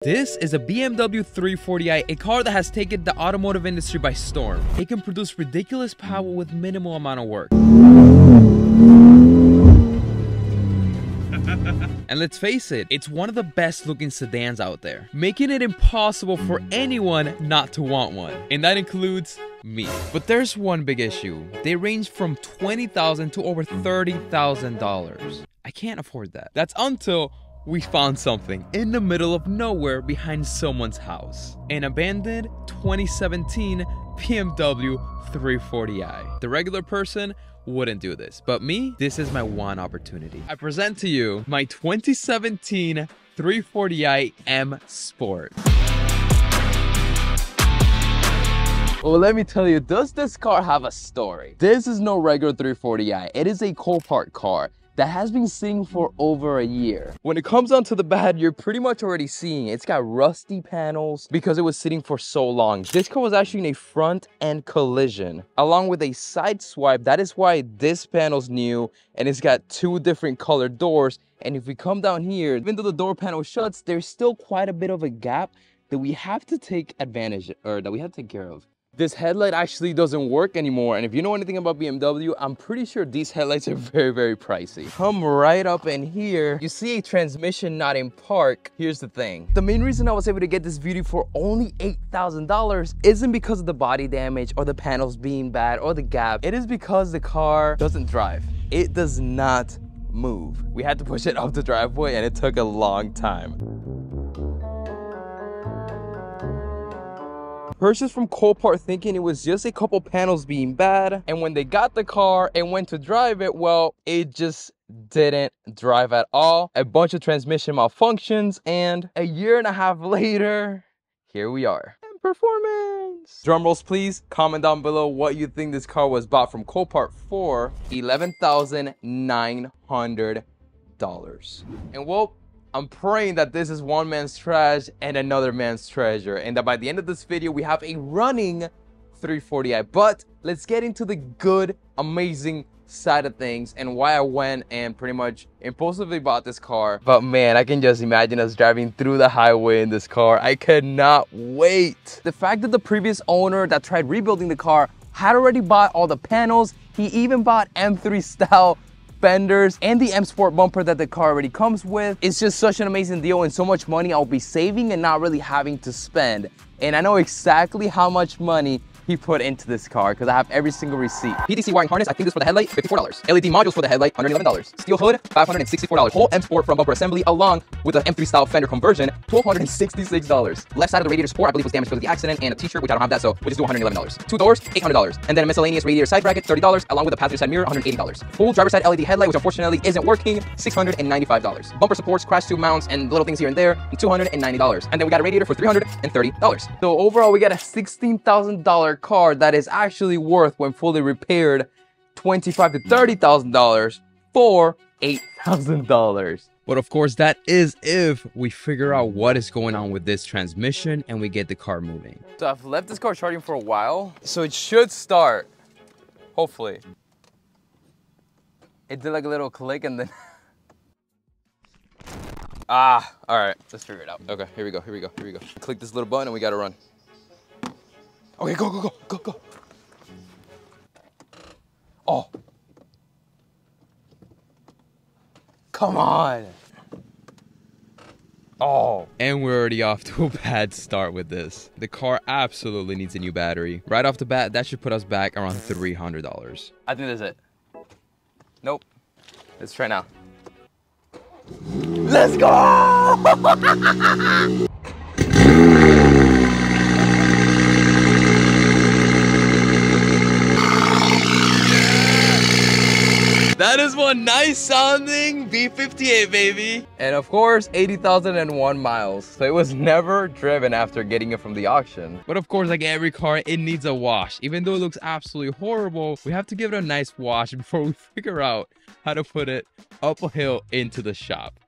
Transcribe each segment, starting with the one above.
This is a BMW 340i, a car that has taken the automotive industry by storm. It can produce ridiculous power with minimal amount of work. And let's face it, it's one of the best looking sedans out there, making it impossible for anyone not to want one. And that includes me. But there's one big issue. They range from $20,000 to over $30,000. I can't afford that. That's until we found something in the middle of nowhere behind someone's house. An abandoned 2017 BMW 340i. The regular person wouldn't do this, but me, this is my one opportunity. I present to you my 2017 340i M Sport. Well, let me tell you, does this car have a story? This is no regular 340i. It is a Copart car that has been sitting for over a year. When it comes down to the bad, you're pretty much already seeing it. It's got rusty panels because it was sitting for so long. This car was actually in a front end collision along with a side swipe. That is why this panel's new, and it's got two different colored doors. And if we come down here, even though the door panel shuts, there's still quite a bit of a gap that we have to take advantage, or that we have to take care of. This headlight actually doesn't work anymore, and if you know anything about BMW, I'm pretty sure these headlights are very pricey. Come right up in here, you see a transmission not in park. Here's the thing. The main reason I was able to get this beauty for only $8,000 isn't because of the body damage or the panels being bad or the gap. It is because the car doesn't drive. It does not move. We had to push it up the driveway and it took a long time. Purchased from Copart thinking it was just a couple panels being bad, and when they got the car and went to drive it, well, it just didn't drive at all. A bunch of transmission malfunctions, and a year and a half later, here we are. And performance! Drum rolls please. Comment down below what you think this car was bought from Copart for. $11,900. And well, I'm praying that this is one man's trash and another man's treasure, and that by the end of this video we have a running 340i. But let's get into the good, amazing side of things and why I went and pretty much impulsively bought this car. But man, I can just imagine us driving through the highway in this car. I cannot wait. The fact that the previous owner that tried rebuilding the car had already bought all the panels, he even bought M3 style fenders and the M Sport bumper that the car already comes with. It's just such an amazing deal and so much money I'll be saving and not really having to spend. And I know exactly how much money he put into this car because I have every single receipt. PDC wiring harness, I think this for the headlight, $54. LED modules for the headlight, $111. Steel hood, $564. Whole M Sport front bumper assembly along with the M3 style fender conversion, $1,266. Left side of the radiator support, I believe was damaged because of the accident, and a t-shirt, which I don't have that, so we'll just do $111. Two doors, $800. And then a miscellaneous radiator side bracket, $30, along with a passenger side mirror, $180. Full driver side LED headlight, which unfortunately isn't working, $695. Bumper supports, crash tube mounts, and little things here and there, $290. And then we got a radiator for $330. So overall, we got a $16,000 car that is actually worth, when fully repaired, $25,000 to $30,000 for $8,000. But of course, that is if we figure out what is going on with this transmission and we get the car moving. So I've left this car charging for a while, so it should start, hopefully. It did like a little click and then all right, let's figure it out. Okay, here we go. Click this little button and we gotta run. Okay, go. Oh. Come on. Oh. And we're already off to a bad start with this. The car absolutely needs a new battery. Right off the bat, that should put us back around $300. I think that's it. Nope. Let's try now. Let's go! That is one nice sounding B58, baby. And of course, 80,001 miles. So it was never driven after getting it from the auction. But of course, like every car, it needs a wash. Even though it looks absolutely horrible, we have to give it a nice wash before we figure out how to put it up a hill into the shop.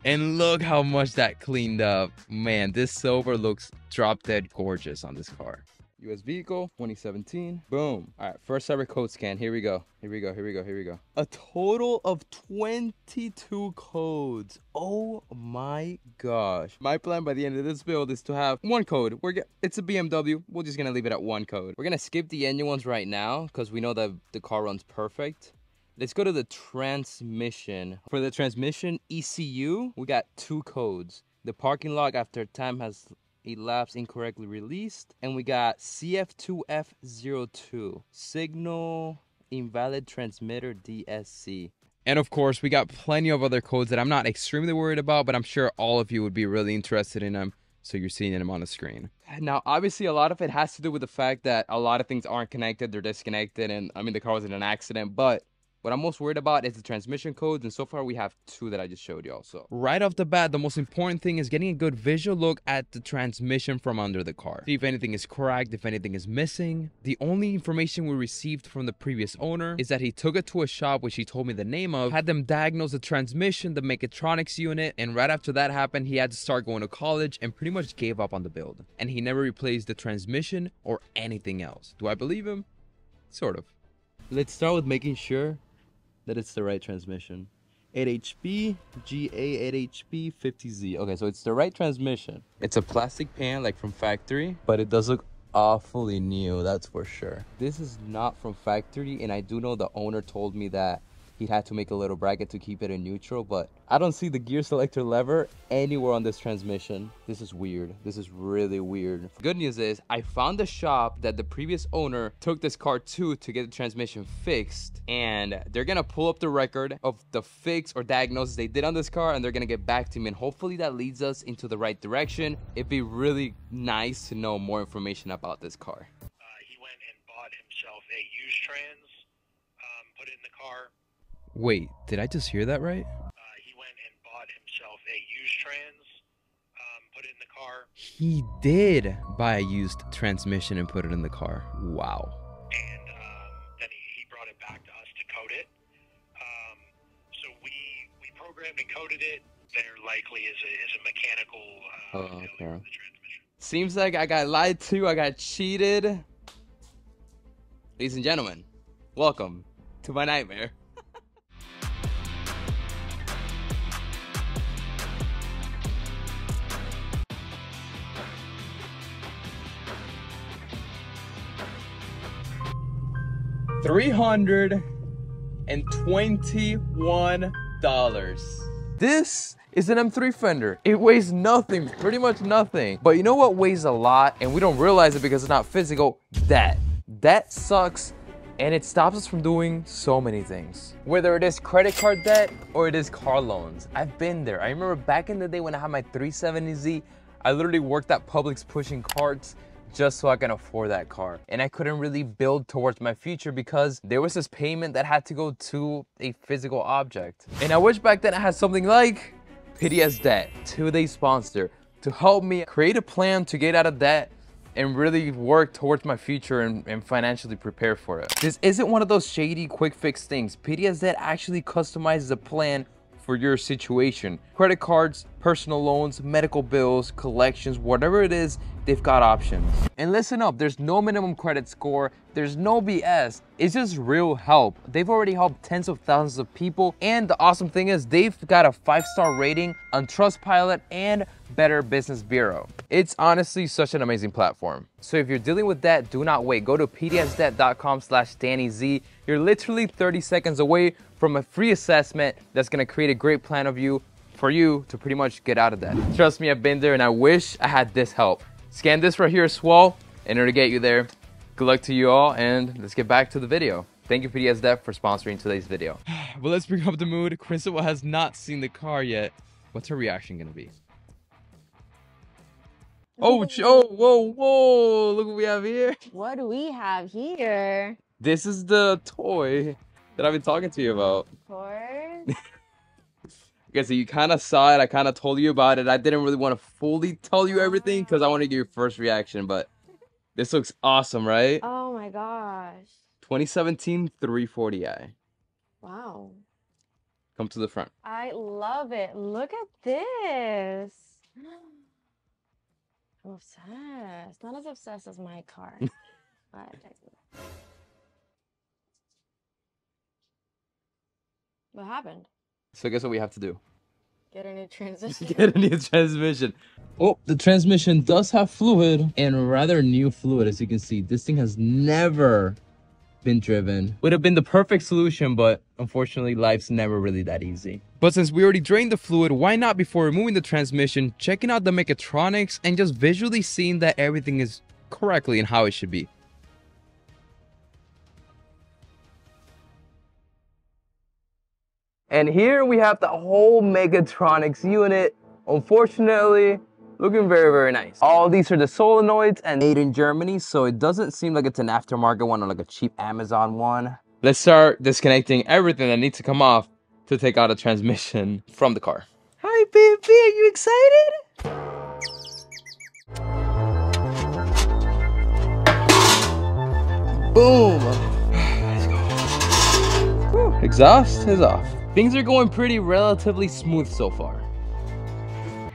And look how much that cleaned up. Man, this silver looks drop dead gorgeous on this car. US vehicle, 2017. Boom. All right, first ever code scan. Here we go. Here we go. Here we go. Here we go. A total of 22 codes. Oh my gosh. My plan by the end of this build is to have one code. It's a BMW. We're just gonna leave it at one code. We're gonna skip the engine ones right now because we know that the car runs perfect. Let's go to the transmission. For the transmission ECU, we got 2 codes. The parking log after time has elapsed incorrectly released. And we got CF2F02. Signal invalid transmitter DSC. And of course, we got plenty of other codes that I'm not extremely worried about, but I'm sure all of you would be really interested in them. So you're seeing them on the screen. Now, obviously, a lot of it has to do with the fact that a lot of things aren't connected. They're disconnected. And I mean, the car was in an accident, but what I'm most worried about is the transmission codes, and so far we have 2 that I just showed y'all. So right off the bat, the most important thing is getting a good visual look at the transmission from under the car. See if anything is cracked, if anything is missing. The only information we received from the previous owner is that he took it to a shop, which he told me the name of, had them diagnose the transmission, the mechatronics unit, and right after that happened, he had to start going to college and pretty much gave up on the build. And he never replaced the transmission or anything else. Do I believe him? Sort of. Let's start with making sure that it's the right transmission. 8HP GA 8HP 50Z. Okay, so it's the right transmission. It's a plastic pan like from factory, but it does look awfully new, that's for sure. This is not from factory, and I do know the owner told me that he had to make a little bracket to keep it in neutral, but I don't see the gear selector lever anywhere on this transmission. This is weird. This is really weird. Good news is I found the shop that the previous owner took this car to get the transmission fixed, and they're gonna pull up the record of the fix or diagnosis they did on this car, and they're gonna get back to me, and hopefully that leads us into the right direction. It'd be really nice to know more information about this car. He went and bought himself a used trans, put it in the car. Wait, did I just hear that right? He went and bought himself a used trans, put it in the car. He did buy a used transmission and put it in the car. Wow. And then he brought it back to us to code it. So we programmed and coded it. There likely is a mechanical failure of the transmission. Seems like I got lied to. I got cheated. Ladies and gentlemen, welcome to my nightmare. $321. This is an M3 fender. It weighs nothing, pretty much nothing. But you know what weighs a lot, and we don't realize it because it's not physical? That sucks, and it stops us from doing so many things. Whether it is credit card debt or it is car loans. I've been there. I remember back in the day when I had my 370Z, I literally worked at Publix pushing carts just so I can afford that car. And I couldn't really build towards my future because there was this payment that had to go to a physical object. And I wish back then I had something like PDS Debt, today's sponsor, to help me create a plan to get out of debt and really work towards my future and financially prepare for it. This isn't one of those shady quick fix things. PDS Debt actually customizes a plan for your situation. Credit cards, personal loans, medical bills, collections, whatever it is, they've got options. And listen up, there's no minimum credit score, there's no BS, it's just real help. They've already helped tens of thousands of people, and the awesome thing is they've got a 5-star rating on Trustpilot and Better Business Bureau. It's honestly such an amazing platform. So if you're dealing with debt, do not wait. Go to pdsdebt.com/DannyZ. You're literally 30 seconds away from a free assessment that's gonna create a great plan of you for you to pretty much get out of that. Trust me, I've been there, and I wish I had this help. Scan this right here as well in order to get you there. Good luck to you all, and let's get back to the video. Thank you, PDS Debt, for sponsoring today's video. But let's bring up the mood. Principal has not seen the car yet. What's her reaction gonna be? Oh, whoa, look what we have here. What do we have here? This is the toy that I've been talking to you about. Of course. Okay, so you kind of saw it. I kind of told you about it. I didn't really want to fully tell you everything because I want to get your first reaction, but this looks awesome, right? Oh my gosh. 2017 340i. Wow. Come to the front. I love it. Look at this. I'm obsessed. Not as obsessed as my car. But what happened? So guess what we have to do? Get a new transmission. Get a new transmission. Oh, the transmission does have fluid, and rather new fluid, as you can see. This thing has never been driven. Would have been the perfect solution, but unfortunately life's never really that easy. But since we already drained the fluid, why not, before removing the transmission, checking out the mechatronics and just visually seeing that everything is correctly and how it should be. And here we have the whole mechatronics unit. Unfortunately, looking very, very nice. All these are the solenoids and made in Germany, so it doesn't seem like it's an aftermarket one or like a cheap Amazon one. Let's start disconnecting everything that needs to come off to take out a transmission from the car. Hi, baby, are you excited? Boom. Let's go. Whew. Exhaust is off. Things are going pretty relatively smooth so far.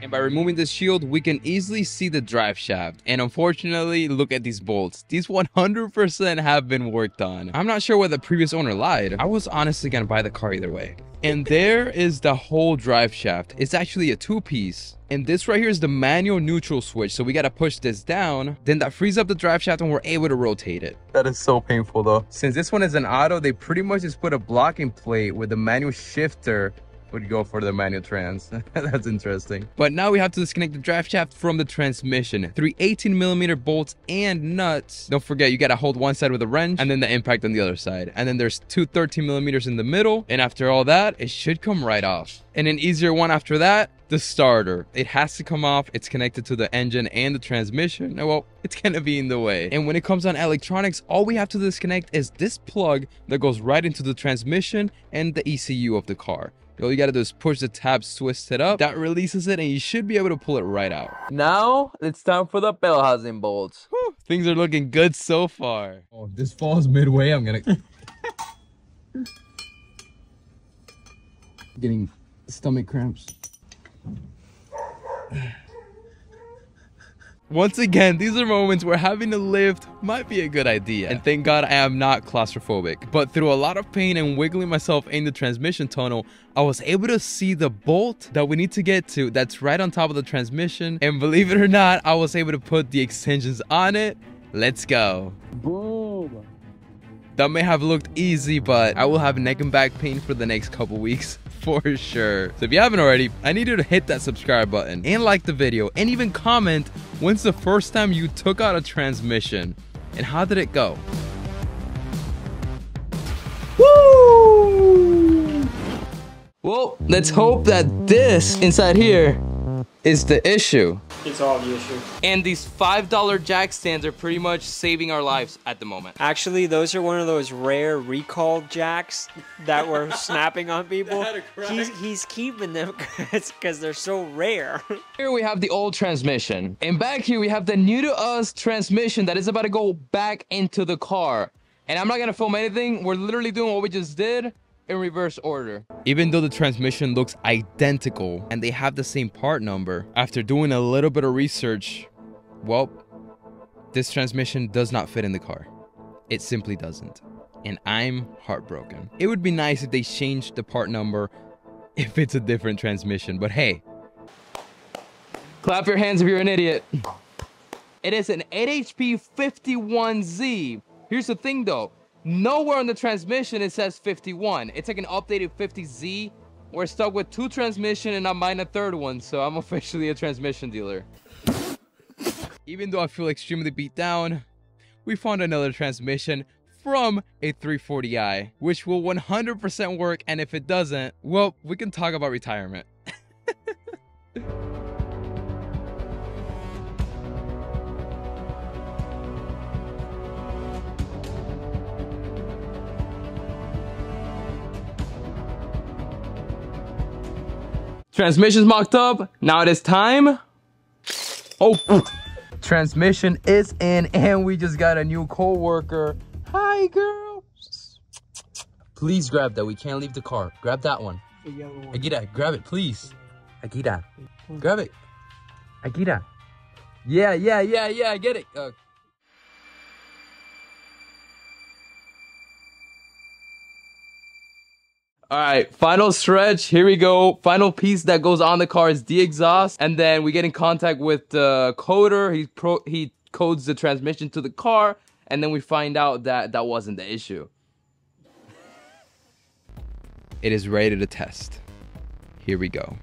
And by removing this shield, we can easily see the drive shaft. And unfortunately, look at these bolts. These 100% have been worked on. I'm not sure why the previous owner lied. I was honestly gonna buy the car either way. And there is the whole drive shaft. It's actually a two-piece. And this right here is the manual neutral switch. So we gotta push this down. Then that frees up the drive shaft and we're able to rotate it. That is so painful though. Since this one is an auto, they pretty much just put a blocking plate with the manual shifter would go for the manual trans. That's interesting. But now we have to disconnect the drive shaft from the transmission. 3 18mm bolts and nuts. Don't forget, you gotta hold one side with a wrench and then the impact on the other side. And then there's 2 13mm in the middle. And after all that, it should come right off. And an easier one after that, the starter. It has to come off. It's connected to the engine and the transmission. Well, it's gonna be in the way. And when it comes on electronics, all we have to disconnect is this plug that goes right into the transmission and the ECU of the car. All you gotta do is push the tabs, twist it up. That releases it and you should be able to pull it right out. Now, it's time for the bell housing bolts. Whew, things are looking good so far. Oh, if this falls midway, I'm gonna... Getting stomach cramps. Once again, these are moments where having a lift might be a good idea. And thank God I am not claustrophobic. But through a lot of pain and wiggling myself in the transmission tunnel, I was able to see the bolt that we need to get to that's right on top of the transmission. And believe it or not, I was able to put the extensions on it. Let's go. Boom. That may have looked easy, but I will have neck and back pain for the next couple weeks. For sure. So if you haven't already, I need you to hit that subscribe button and like the video and even comment when's the first time you took out a transmission and how did it go? Woo! Well, let's hope that this inside here is the issue. It's all the issue. And these $5 jack stands are pretty much saving our lives at the moment. Actually, those are one of those rare recalled jacks that were snapping on people. He's keeping them because they're so rare. Here we have the old transmission. And back here we have the new to us transmission that is about to go back into the car. And I'm not gonna film anything. We're literally doing what we just did in reverse order. Even though the transmission looks identical and they have the same part number, after doing a little bit of research, well, this transmission does not fit in the car. It simply doesn't. And I'm heartbroken. It would be nice if they changed the part number if it's a different transmission, but hey. Clap your hands if you're an idiot. It is an 8HP 51Z. Here's the thing though. Nowhere on the transmission it says 51. It's like an updated 50Z. We're stuck with 2 transmission and I'm buying a 3rd one, so I'm officially a transmission dealer. Even though I feel extremely beat down, we found another transmission from a 340i, which will 100% work, and if it doesn't, well, we can talk about retirement. Transmission's mocked up. Now it is time. Oh, transmission is in and we just got a new co-worker. Hi, girl. Please grab that. We can't leave the car. Grab that one. Agita, grab it, please. Agita, grab it. Agita. Yeah, I get it. All right, final stretch. Here we go. Final piece that goes on the car is the exhaust, and then we get in contact with the coder. He codes the transmission to the car, and then we find out that that wasn't the issue. It is ready to test. Here we go.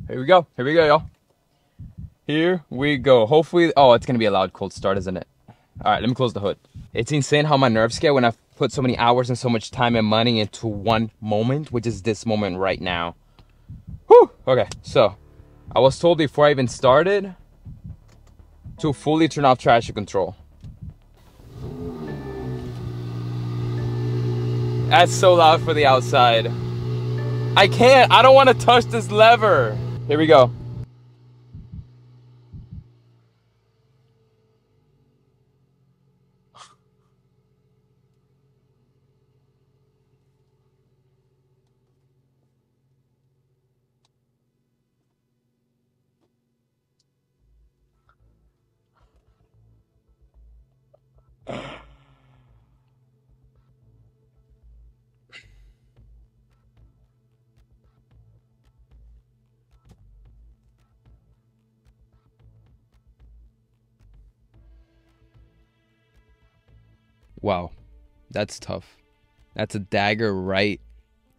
Here we go, y'all. Here we go. Hopefully, oh, it's gonna be a loud cold start, isn't it? All right, let me close the hood. It's insane how my nerves get when I've put so many hours and so much time and money into one moment, which is this moment right now. Whew, okay, so I was told before I even started to fully turn off traction control. That's so loud for the outside. I can't, I don't want to touch this lever. Here we go. Wow, that's tough. That's a dagger right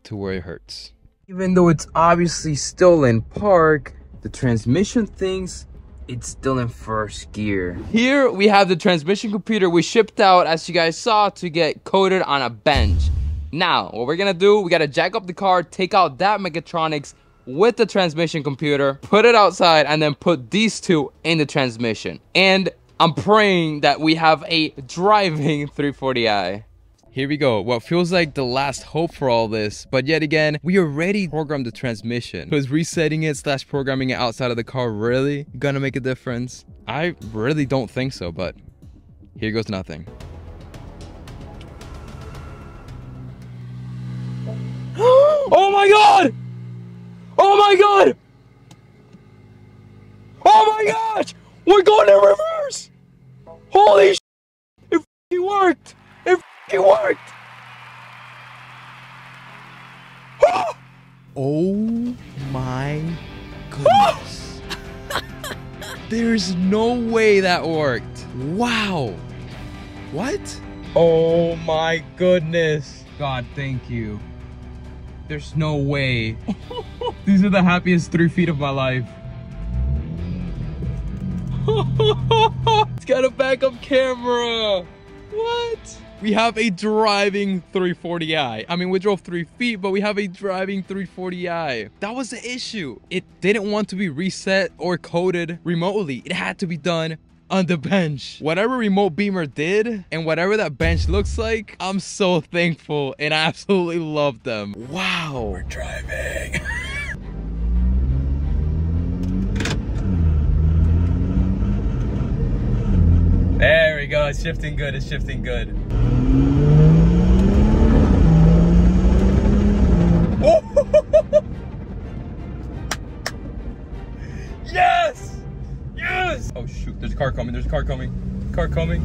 to where it hurts. Even though it's obviously still in park, the transmission thinks it's still in first gear. Here we have the transmission computer we shipped out, as you guys saw, to get coded on a bench. Now, what we're gonna do, we gotta jack up the car, take out that mechatronics with the transmission computer, put it outside, and then put these two in the transmission. And I'm praying that we have a driving 340i. Here we go. What feels like the last hope for all this, but yet again, we already programmed the transmission. Was resetting it / programming it outside of the car really gonna make a difference? I really don't think so, but here goes nothing. Oh my god! Oh my god! Oh my gosh! We're going in reverse! Holy sh! It f***ing worked! It f***ing worked! Oh my goodness. There's no way that worked. Wow. What? Oh my goodness. God, thank you. There's no way. These are the happiest 3 feet of my life. It's got a backup camera. What? We have a driving 340i. I mean, we drove 3 feet, but we have a driving 340i. That was the issue. It didn't want to be reset or coded remotely. It had to be done on the bench. Whatever remote beamer did and whatever that bench looks like, I'm so thankful and I absolutely love them. Wow. We're driving. There we go, it's shifting good, it's shifting good. Oh! Yes! Yes! Oh shoot, there's a car coming, there's a car coming. Car coming.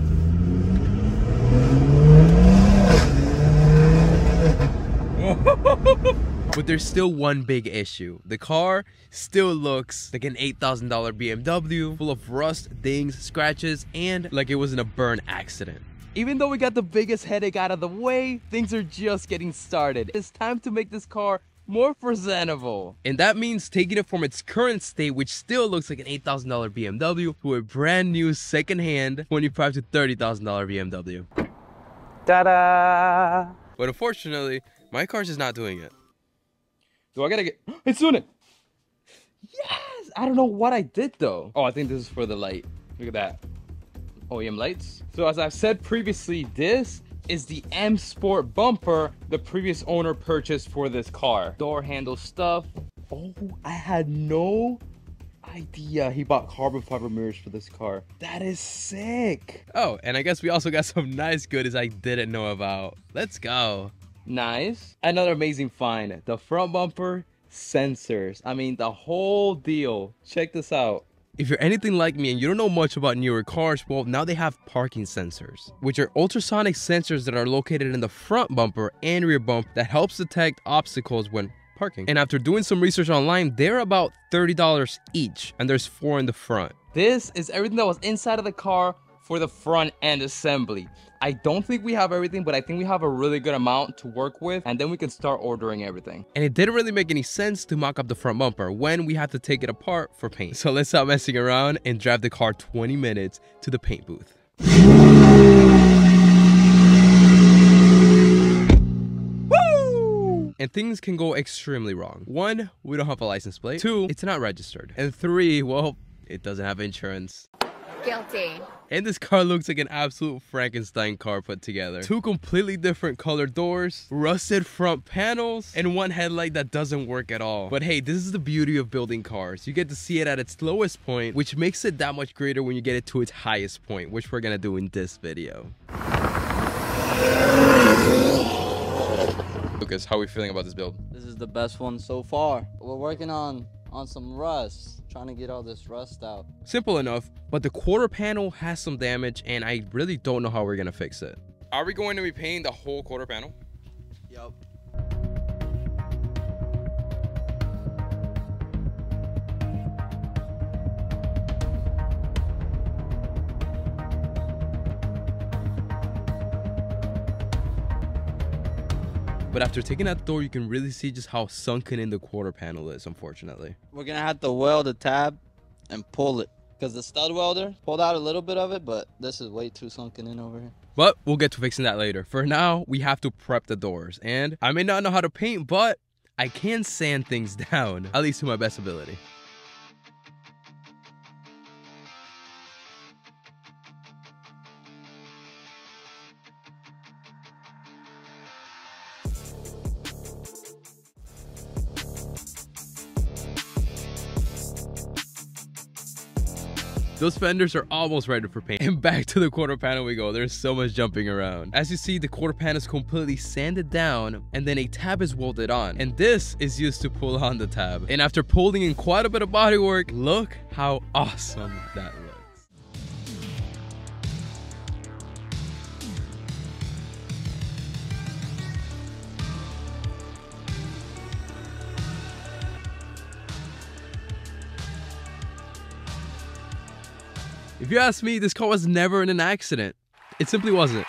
But there's still one big issue. The car still looks like an $8,000 BMW full of rust, dings, scratches, and like it was in a burn accident. Even though we got the biggest headache out of the way, things are just getting started. It's time to make this car more presentable. And that means taking it from its current state, which still looks like an $8,000 BMW, to a brand new second-hand $25,000 to $30,000 BMW. Ta-da! But unfortunately, my car's just not doing it. So I gotta get, it's doing it. Yes! I don't know what I did though. Oh, I think this is for the light. Look at that. OEM lights. So as I've said previously, this is the M Sport bumper the previous owner purchased for this car. Door handle stuff. Oh, I had no idea he bought carbon fiber mirrors for this car. That is sick. Oh, and I guess we also got some nice goodies I didn't know about. Let's go. Nice. Another amazing find, the front bumper sensors. I mean, the whole deal. Check this out. If you're anything like me and you don't know much about newer cars, well, now they have parking sensors, which are ultrasonic sensors that are located in the front bumper and rear bumper that helps detect obstacles when parking. And after doing some research online, they're about $30 each, and there's 4 in the front. This is everything that was inside of the car for the front end assembly. I don't think we have everything, but I think we have a really good amount to work with, and then we can start ordering everything. And it didn't really make any sense to mock up the front bumper when we had to take it apart for paint. So let's stop messing around and drive the car 20 minutes to the paint booth. Woo! And things can go extremely wrong. 1, we don't have a license plate. 2, it's not registered. And 3, well, it doesn't have insurance. Guilty. And this car looks like an absolute Frankenstein car put together. 2 completely different colored doors, rusted front panels, and 1 headlight that doesn't work at all. But hey, this is the beauty of building cars. You get to see it at its lowest point, which makes it that much greater when you get it to its highest point, which we're gonna do in this video. Lucas, how are we feeling about this build? This is the best one so far. We're working on some rust, trying to get all this rust out. Simple enough, but the quarter panel has some damage and I really don't know how we're gonna fix it. Are we going to be painting the whole quarter panel? Yep. But after taking out the door, you can really see just how sunken in the quarter panel is, unfortunately. We're gonna have to weld the tab and pull it, because the stud welder pulled out a little bit of it, but this is way too sunken in over here. But we'll get to fixing that later. For now, we have to prep the doors. And I may not know how to paint, but I can sand things down, at least to my best ability. Those fenders are almost ready for paint. And back to the quarter panel we go. There's so much jumping around. As you see, the quarter panel is completely sanded down and then a tab is welded on. And this is used to pull on the tab. And after pulling in quite a bit of bodywork, look how awesome that looks. If you ask me, this car was never in an accident. It simply wasn't.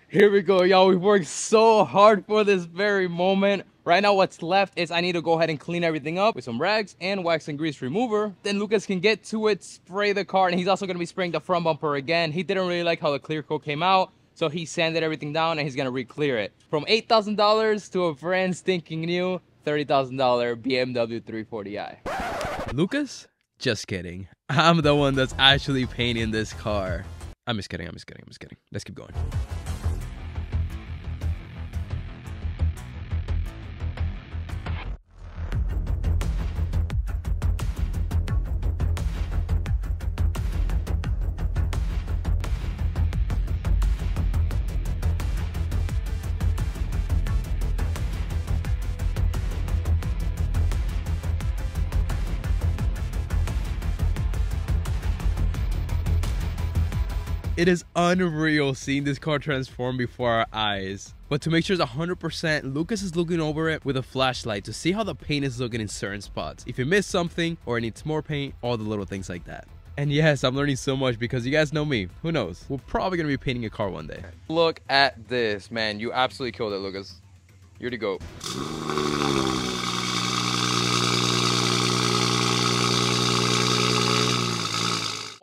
Here we go, y'all. We worked so hard for this very moment. Right now, what's left is I need to go ahead and clean everything up with some rags and wax and grease remover. Then Lucas can get to it, spray the car, and he's also going to be spraying the front bumper again. He didn't really like how the clear coat came out, so he sanded everything down and he's going to re-clear it. From $8,000 to a brand stinking new $30,000 BMW 340i. Lucas? Just kidding. I'm the one that's actually painting this car. I'm just kidding. Let's keep going. It is unreal seeing this car transform before our eyes. But to make sure it's 100%, Lucas is looking over it with a flashlight to see how the paint is looking in certain spots. If you missed something or it needs more paint, all the little things like that. And yes, I'm learning so much because you guys know me. Who knows? We're probably going to be painting a car one day. Look at this, man. You absolutely killed it, Lucas. You're the GOAT.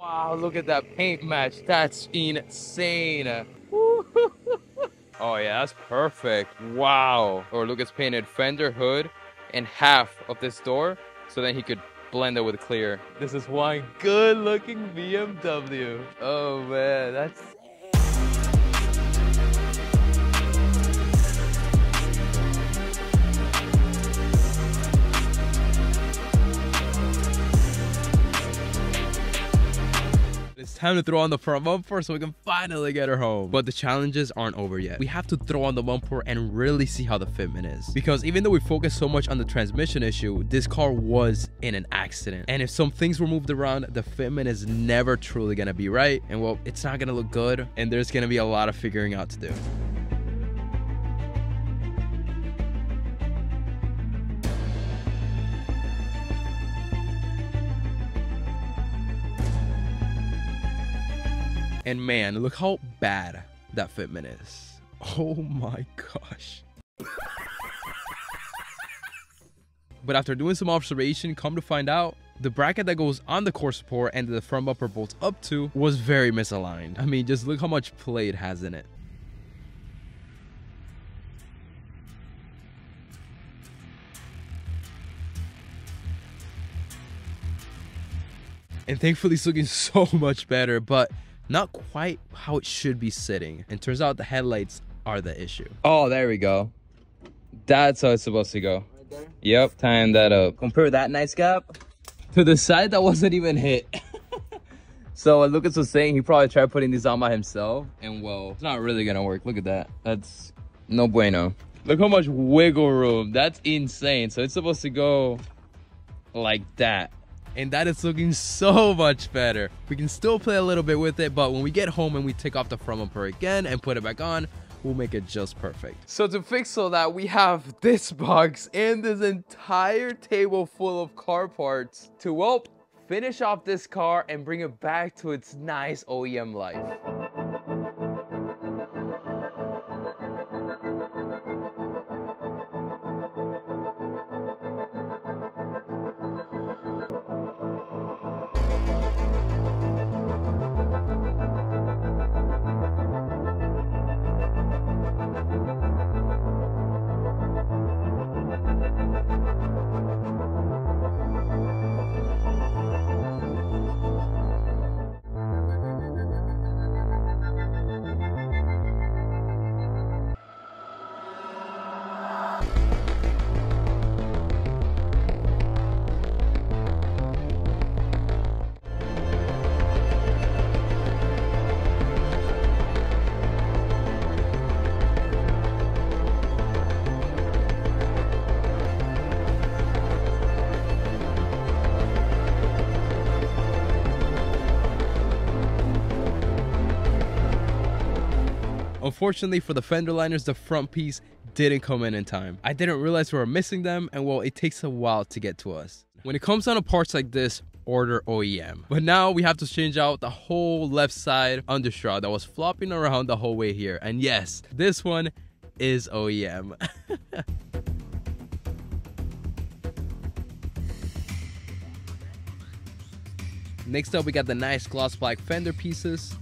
Wow, look at that paint match. That's insane. Oh yeah, that's perfect. Wow. Or Lucas painted fender, hood, and half of this door, so then he could blend it with clear. This is one good looking BMW. Oh man, that's it's time to throw on the front bumper so we can finally get her home. But the challenges aren't over yet. We have to throw on the bumper and really see how the fitment is. Because even though we focus so much on the transmission issue, this car was in an accident. And if some things were moved around, the fitment is never truly gonna be right. And well, it's not gonna look good. And there's gonna be a lot of figuring out to do. And man, look how bad that fitment is. Oh my gosh. But after doing some observation, come to find out, the bracket that goes on the core support and the front bumper bolts up to was very misaligned. I mean, just look how much play it has in it. And thankfully it's looking so much better, but not quite how it should be sitting. And turns out the headlights are the issue. Oh, there we go. That's how it's supposed to go. Right there? Yep, tying that up. Compare that nice gap to the side that wasn't even hit. So what Lucas was saying, he probably tried putting these on by himself. And well, it's not really gonna work. Look at that. That's no bueno. Look how much wiggle room. That's insane. So it's supposed to go like that. And that is looking so much better. We can still play a little bit with it, but when we get home and we take off the front bumper again and put it back on, we'll make it just perfect. So to fix all that, we have this box and this entire table full of car parts to, well, finish off this car and bring it back to its nice OEM life. Unfortunately for the fender liners, the front piece didn't come in time. I didn't realize we were missing them, and well, it takes a while to get to us. When it comes down to parts like this, order OEM. But now we have to change out the whole left side undershroud that was flopping around the whole way here. And yes, this one is OEM. Next up, we got the nice gloss black fender pieces.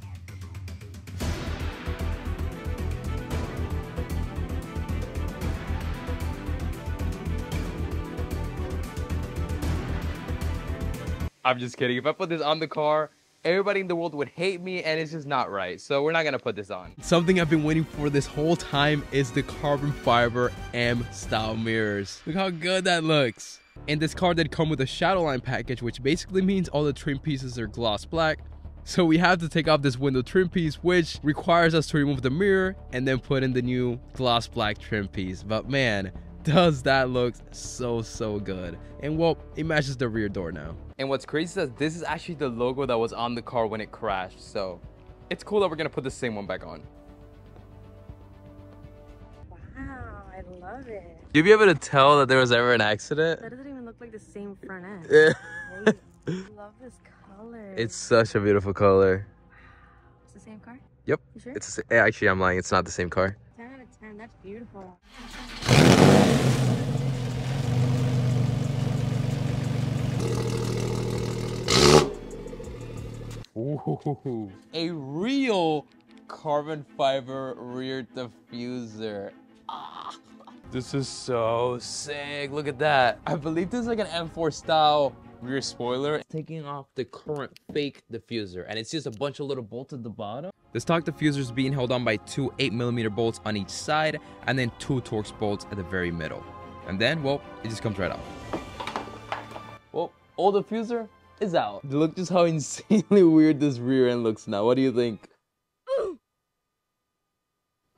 I'm just kidding. If I put this on the car, everybody in the world would hate me, and it's just not right. So we're not gonna put this on. Something I've been waiting for this whole time is the carbon fiber M style mirrors. Look how good that looks. And this car did come with a shadow line package, which basically means all the trim pieces are gloss black. So we have to take off this window trim piece, which requires us to remove the mirror and then put in the new gloss black trim piece. But man, does that look so good. And well, it matches the rear door now. And what's crazy is that this is actually the logo that was on the car when it crashed. So it's cool that we're gonna put the same one back on. Wow, I love it. You'd be able to tell that there was ever an accident? That doesn't even look like the same front end. Yeah. Right? I love this color. It's such a beautiful color. It's the same car? Yep. You sure? It's actually, I'm lying. It's not the same car. 10 out of 10. That's beautiful. Ooh, a real carbon fiber rear diffuser. Ah, this is so sick. Look at that. I believe this is like an M4 style rear spoiler. It's taking off the current fake diffuser, and it's just a bunch of little bolts at the bottom. The stock diffuser is being held on by two 8mm bolts on each side, and then two Torx bolts at the very middle. And then, well, it just comes right out. Well, old diffuser is out. Look just how insanely weird this rear end looks now. What do you think?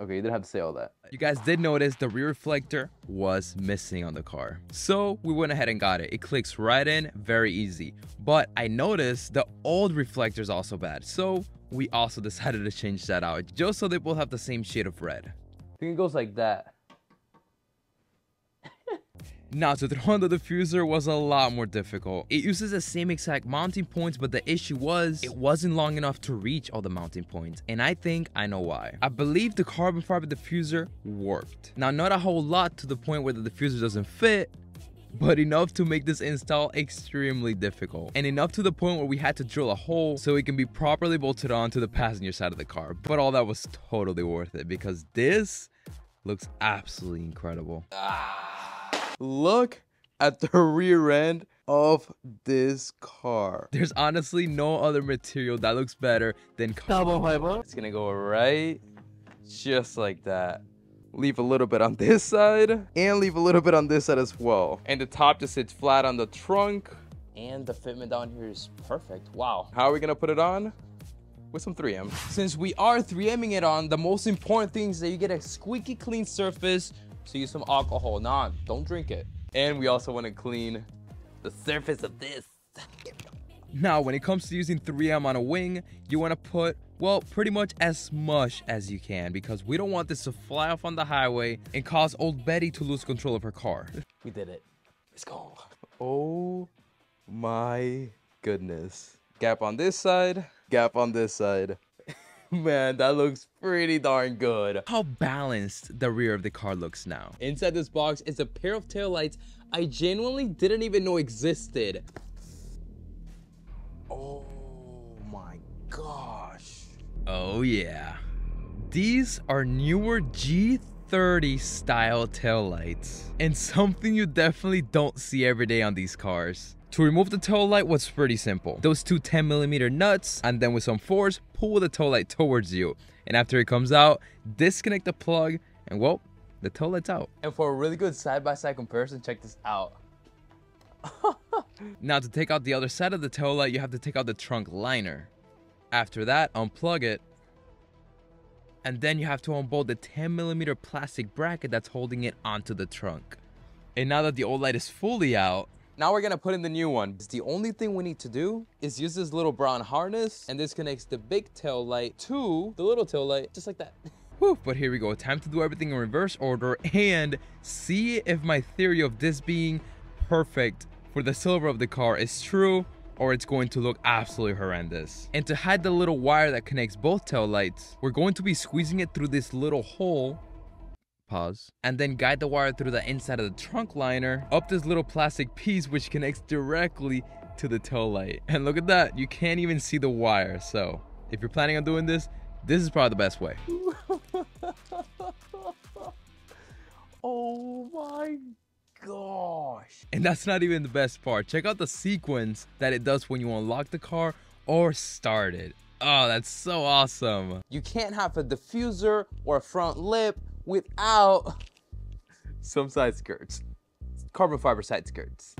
Okay, you didn't have to say all that. You guys did notice the rear reflector was missing on the car. So we went ahead and got it. It clicks right in, very easy. But I noticed the old reflector is also bad. So we also decided to change that out just so they both have the same shade of red. I think it goes like that. Now, to throw on the diffuser was a lot more difficult. It uses the same exact mounting points, but the issue was it wasn't long enough to reach all the mounting points, and I think I know why. I believe the carbon fiber diffuser worked. Now, not a whole lot to the point where the diffuser doesn't fit, but enough to make this install extremely difficult, and enough to the point where we had to drill a hole so it can be properly bolted on to the passenger side of the car. But all that was totally worth it because this looks absolutely incredible. Look at the rear end of this car. There's honestly no other material that looks better than carbon fiber. It's gonna go right just like that. Leave a little bit on this side and leave a little bit on this side as well. And the top just sits flat on the trunk, and the fitment down here is perfect. Wow. How are we gonna put it on? With some 3M. Since we are 3Ming it on, the most important thing is that you get a squeaky clean surface. So use some alcohol. Nah, don't drink it. And we also want to clean the surface of this. Now, when it comes to using 3M on a wing, you want to put, well, pretty much as much as you can, because we don't want this to fly off on the highway and cause old Betty to lose control of her car. We did it. Let's go. Oh my goodness. Gap on this side, gap on this side. Man, that looks pretty darn good. How balanced the rear of the car looks now. Inside this box is a pair of taillights I genuinely didn't even know existed. Oh my gosh. Oh yeah. These are newer G30 style taillights, and something you definitely don't see every day on these cars. To remove the tail light was pretty simple. Those two 10mm nuts, and then with some force, pull the tail light towards you. And after it comes out, disconnect the plug, and well, the tail light's out. And for a really good side-by-side comparison, check this out. Now, to take out the other side of the tail light, you have to take out the trunk liner. After that, unplug it. And then you have to unbolt the 10mm plastic bracket that's holding it onto the trunk. And now that the old light is fully out, now we're gonna put in the new one. The only thing we need to do is use this little brown harness, and this connects the big tail light to the little tail light, just like that. Whew, but here we go. Time to do everything in reverse order and see if my theory of this being perfect for the silver of the car is true, or it's going to look absolutely horrendous. And to hide the little wire that connects both tail lights, we're going to be squeezing it through this little hole. Pause. And then guide the wire through the inside of the trunk liner up this little plastic piece which connects directly to the tail light. And look at that, you can't even see the wire. So if you're planning on doing this, this is probably the best way. Oh my gosh. And that's not even the best part. Check out the sequence that it does when you unlock the car or start it. Oh, that's so awesome. You can't have a diffuser or a front lip without some side skirts. Carbon fiber side skirts.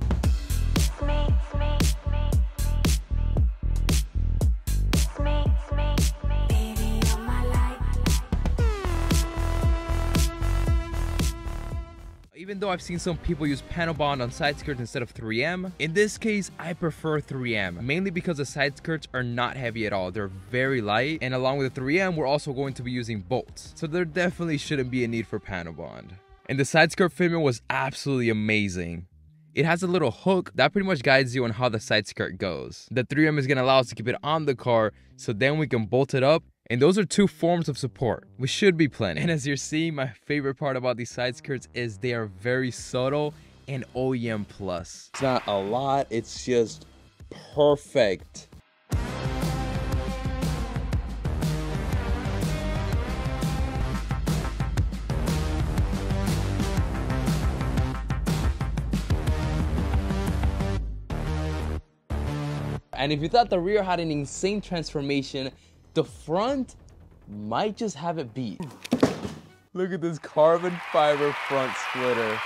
Even though I've seen some people use panel bond on side skirts instead of 3M, in this case, I prefer 3M, mainly because the side skirts are not heavy at all. They're very light, and along with the 3M, we're also going to be using bolts. So there definitely shouldn't be a need for panel bond. And the side skirt fitment was absolutely amazing. It has a little hook that pretty much guides you on how the side skirt goes. The 3M is going to allow us to keep it on the car, so then we can bolt it up. And those are two forms of support, which should be plenty. And as you're seeing, my favorite part about these side skirts is they are very subtle and OEM plus. It's not a lot, it's just perfect. And if you thought the rear had an insane transformation, the front might just have it beat. Look at this carbon fiber front splitter.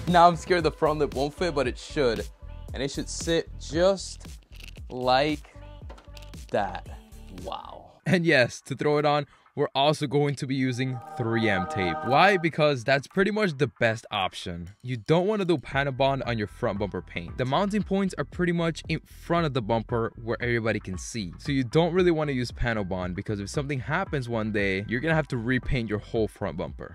Now I'm scared the front lip won't fit, but it should. And it should sit just like that. Wow. And yes, to throw it on, we're also going to be using 3M tape. Why? Because that's pretty much the best option. You don't want to do panel bond on your front bumper paint. The mounting points are pretty much in front of the bumper where everybody can see. So you don't really want to use panel bond because if something happens one day, you're gonna have to repaint your whole front bumper.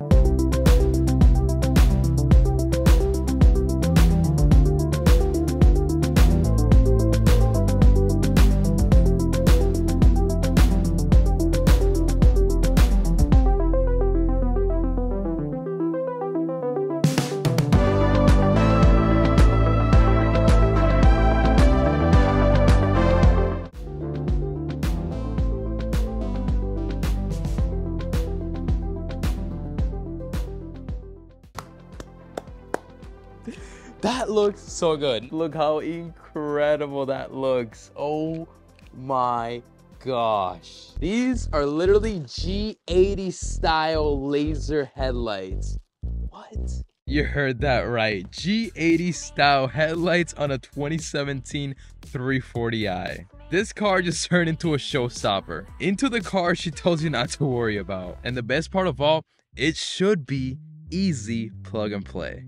That looks so good. Look how incredible that looks. Oh my gosh. These are literally G80 style laser headlights. What? You heard that right. G80 style headlights on a 2017 340i. This car just turned into a showstopper. Into the car she tells you not to worry about. And the best part of all, it should be easy plug and play.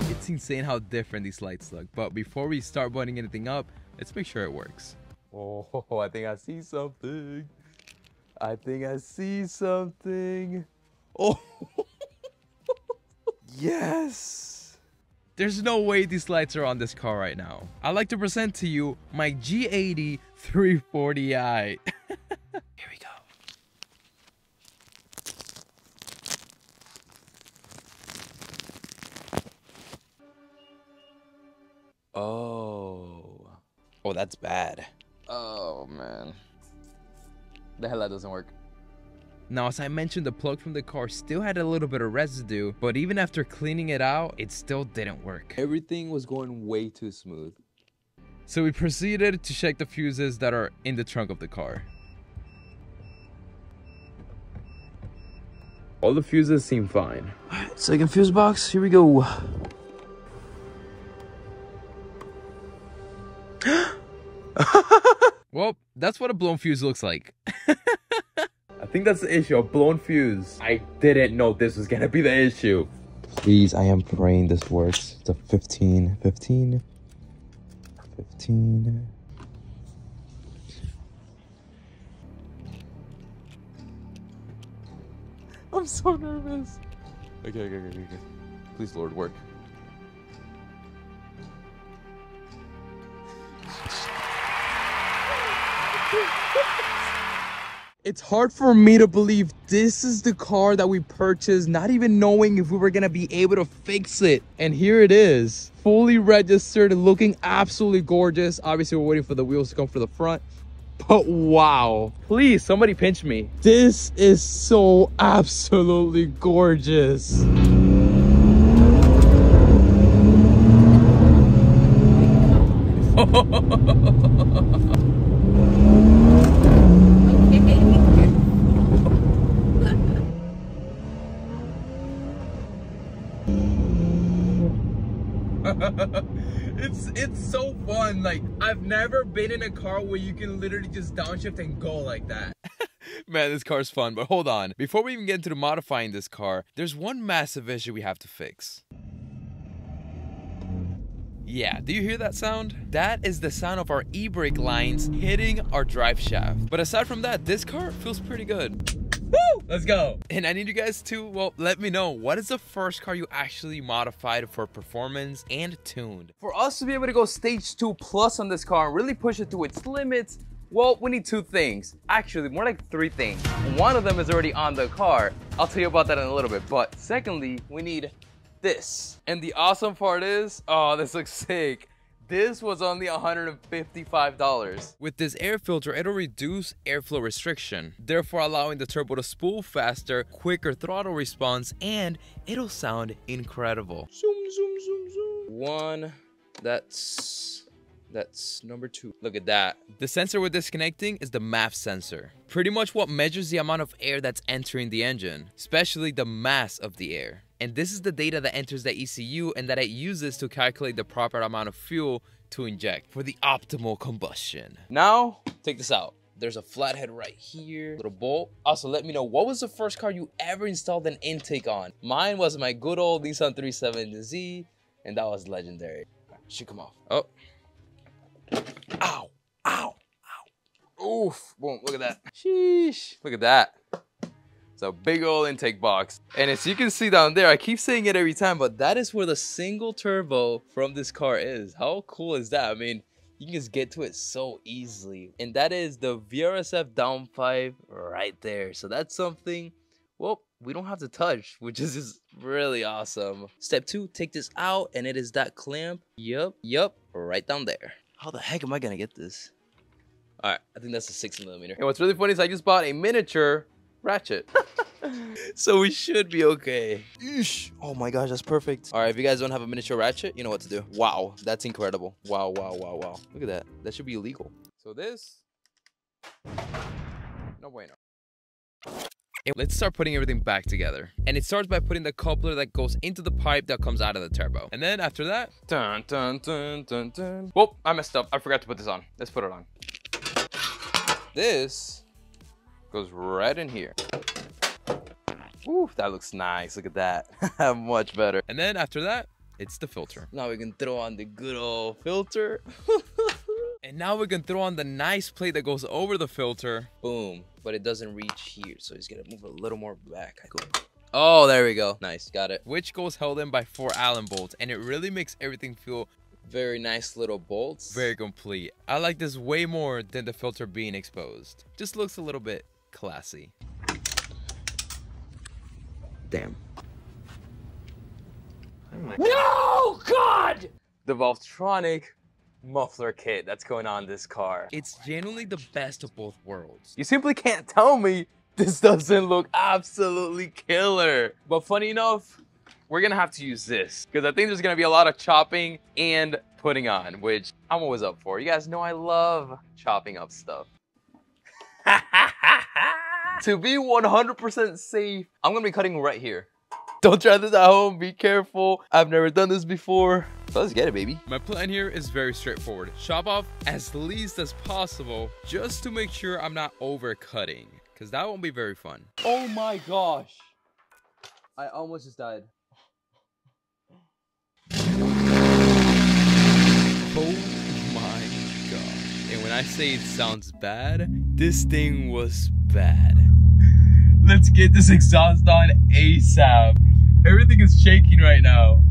It's insane how different these lights look, but before we start buttoning anything up, let's make sure it works. Oh, I think I see something. I think I see something. Oh, yes. There's no way these lights are on this car right now. I'd like to present to you my G80 340i. Here we go. Oh, that's bad. Oh, man. The headlight doesn't work. Now, as I mentioned, the plug from the car still had a little bit of residue, but even after cleaning it out, it still didn't work. Everything was going way too smooth. So we proceeded to check the fuses that are in the trunk of the car. All the fuses seem fine. Second fuse box, here we go. Well, that's what a blown fuse looks like. I think that's the issue, a blown fuse. I didn't know this was gonna be the issue. Please, I am praying this works. It's a 15. I'm so nervous. Okay. Please, Lord, work. It's hard for me to believe this is the car that we purchased, not even knowing if we were gonna be able to fix it. And here it is, fully registered, looking absolutely gorgeous. Obviously, we're waiting for the wheels to come for the front. But wow, please, somebody pinch me. This is so absolutely gorgeous. It's so fun. Like, I've never been in a car where you can literally just downshift and go like that. Man, this car's fun, but hold on. Before we even get into modifying this car, there's one massive issue we have to fix. Yeah, do you hear that sound? That is the sound of our e-brake lines hitting our drive shaft. But aside from that, this car feels pretty good. Woo! Let's go. And I need you guys to, well, let me know, what is the first car you actually modified for performance and tuned? For us to be able to go stage 2 plus on this car and really push it to its limits, well, we need 2 things. Actually, more like 3 things. One of them is already on the car. I'll tell you about that in a little bit. But secondly, we need this. And the awesome part is, oh, this looks sick. This was only $155. With this air filter, it'll reduce airflow restriction, therefore allowing the turbo to spool faster, quicker throttle response, and it'll sound incredible. Zoom, zoom, zoom, zoom. 1, that's number 2. Look at that. The sensor we're disconnecting is the MAF sensor. Pretty much what measures the amount of air that's entering the engine, especially the mass of the air. And this is the data that enters the ECU and that it uses to calculate the proper amount of fuel to inject for the optimal combustion. Now, take this out. There's a flathead right here, little bolt. Also, let me know, what was the first car you ever installed an intake on? Mine was my good old Nissan 370Z, and that was legendary. Should come off. Oh. Ow, ow, ow. Oof, boom, look at that. Sheesh, look at that. It's a big old intake box. And as you can see down there, I keep saying it every time, but that is where the single turbo from this car is. How cool is that? I mean, you can just get to it so easily. And that is the VRSF downpipe right there. So that's something, well, we don't have to touch, which is just really awesome. Step 2, take this out, and it is that clamp. Yup, right down there. How the heck am I gonna get this? All right, I think that's a 6mm. And what's really funny is I just bought a miniature ratchet. So we should be okay. Eesh. Oh my gosh, that's perfect. All right, if you guys don't have a miniature ratchet, you know what to do. Wow, that's incredible. Wow, wow, wow, wow. Look at that. That should be illegal. So this, no bueno. Let's start putting everything back together. And it starts by putting the coupler that goes into the pipe that comes out of the turbo. And then after that, dun, dun, dun, dun, dun. Whoop, I messed up. I forgot to put this on. Let's put it on. This goes right in here. Ooh, that looks nice. Look at that. Much better. And then after that, it's the filter. Now we can throw on the good old filter. And now we can throw on the nice plate that goes over the filter. Boom. But it doesn't reach here, so he's gonna move a little more back. Cool. Oh, there we go. Nice, got it. Which goes held in by 4 Allen bolts, and it really makes everything feel very nice little bolts. Very complete. I like this way more than the filter being exposed. Just looks a little bit classy. Damn. No, God! The Valvetronic muffler kit that's going on this car. It's genuinely the best of both worlds. You simply can't tell me this doesn't look absolutely killer. But funny enough, we're gonna have to use this because I think there's gonna be a lot of chopping and putting on, which I'm always up for. You guys know I love chopping up stuff. To be 100% safe, I'm gonna be cutting right here. Don't try this at home, be careful. I've never done this before. So let's get it, baby. My plan here is very straightforward. Chop off as least as possible just to make sure I'm not over cutting, because that won't be very fun. Oh my gosh. I almost just died. Oh my gosh. And when I say it sounds bad, this thing was bad. Let's get this exhaust on ASAP. Everything is shaking right now.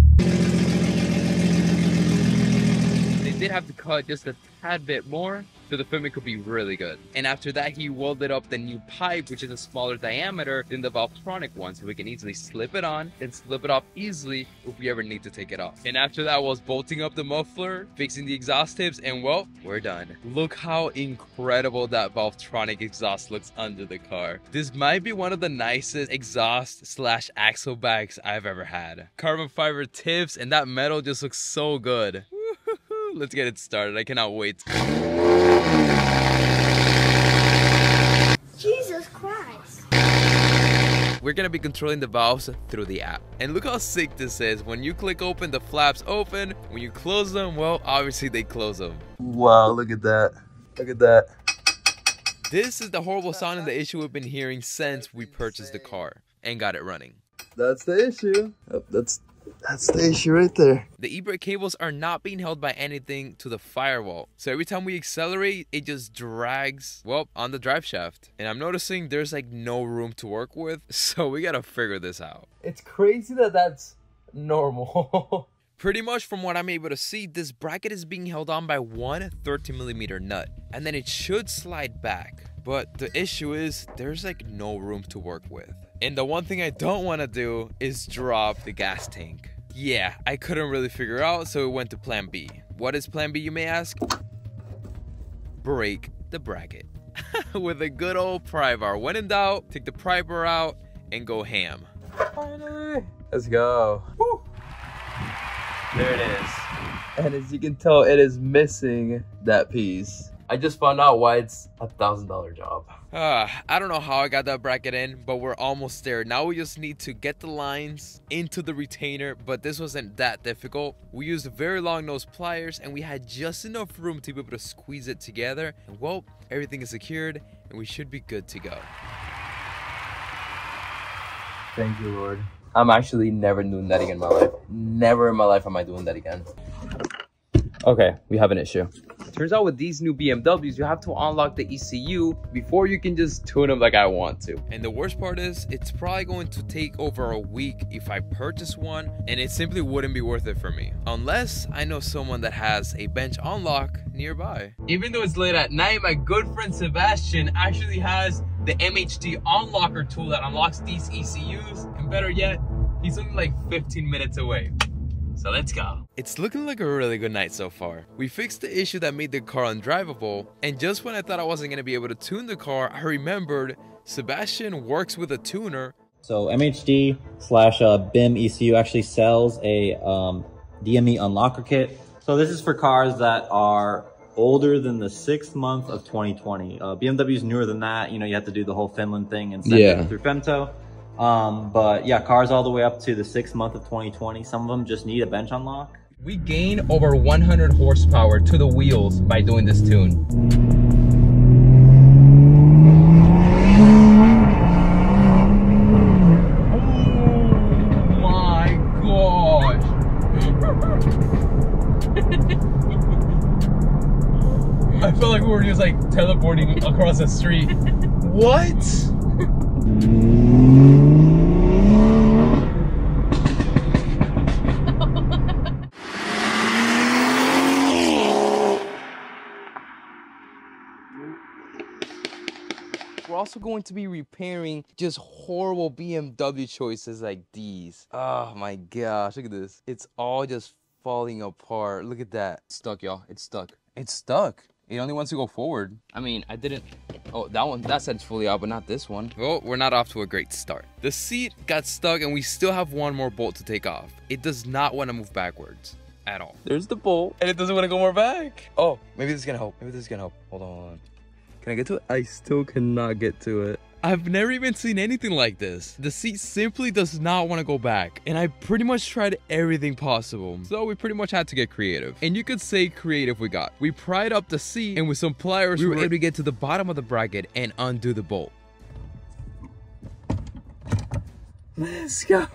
They did have to cut just a tad bit more so the fitment could be really good. And after that, he welded up the new pipe, which is a smaller diameter than the Valvetronic one, so we can easily slip it on and slip it off easily if we ever need to take it off. And after that was bolting up the muffler, fixing the exhaust tips, and well, we're done. Look how incredible that Valvetronic exhaust looks under the car. This might be one of the nicest exhaust / axle bags I've ever had. Carbon fiber tips, and that metal just looks so good. Let's get it started. I cannot wait. Jesus Christ. We're gonna be controlling the valves through the app. And look how sick this is. When you click open, the flaps open. When you close them, well, obviously they close them. Wow, look at that. Look at that. This is the horrible sound and the issue we've been hearing since we purchased the car and got it running. That's the issue. Yep, that's the issue right there. The e-brake cables are not being held by anything to the firewall. So every time we accelerate, it just drags, well, on the drive shaft. And I'm noticing there's like no room to work with. So we gotta figure this out. It's crazy that that's normal. Pretty much from what I'm able to see, this bracket is being held on by one 13mm nut. And then it should slide back. But the issue is there's like no room to work with. And the one thing I don't want to do is drop the gas tank. Yeah, I couldn't really figure out, so we went to plan B. What is plan B, you may ask? Break the bracket. With a good old pry bar. When in doubt, take the pry bar out and go ham. Finally. Let's go. Woo. There it is. And as you can tell, it is missing that piece. I just found out why it's a $1,000 job. I don't know how I got that bracket in, but we're almost there. Now we just need to get the lines into the retainer, but this wasn't that difficult. We used very long nose pliers and we had just enough room to be able to squeeze it together. And well, everything is secured and we should be good to go. Thank you, Lord. I'm actually never doing that again in my life. Never in my life am I doing that again. Okay, we have an issue. Turns out with these new BMWs, you have to unlock the ECU before you can just tune them like I want to. And the worst part is, it's probably going to take over a week if I purchase one, and it simply wouldn't be worth it for me. Unless I know someone that has a bench unlock nearby. Even though it's late at night, my good friend Sebastian actually has the MHD unlocker tool that unlocks these ECUs. And better yet, he's only like 15 minutes away. So let's go. It's looking like a really good night so far. We fixed the issue that made the car undrivable, and just when I thought I wasn't going to be able to tune the car, I remembered Sebastian works with a tuner. So MHD/BIM ECU actually sells a DME unlocker kit. So this is for cars that are older than the 6th month of 2020. BMW's newer than that. You know, you have to do the whole Finland thing and send it through Femto. But yeah, cars all the way up to the 6th month of 2020. Some of them just need a bench unlock. We gain over 100 horsepower to the wheels by doing this tune. Oh my gosh. I felt like we were just like teleporting across the street. What? We're also going to be repairing just horrible BMW choices like these. Oh my gosh, look at this. It's all just falling apart. Look at that. It's stuck, y'all. It's stuck. It's stuck. It only wants to go forward. I mean, I didn't... Oh, that one, that said it's fully out, but not this one. Well, we're not off to a great start. The seat got stuck and we still have one more bolt to take off. It does not want to move backwards at all. There's the bolt, and it doesn't want to go more back. Oh, maybe this is gonna help. Maybe this is gonna help. Hold on. Can I get to it? I still cannot get to it. I've never even seen anything like this. The seat simply does not want to go back. And I pretty much tried everything possible. So we pretty much had to get creative. And you could say creative we got. We pried up the seat and with some pliers, we were able to get to the bottom of the bracket and undo the bolt. Let's go.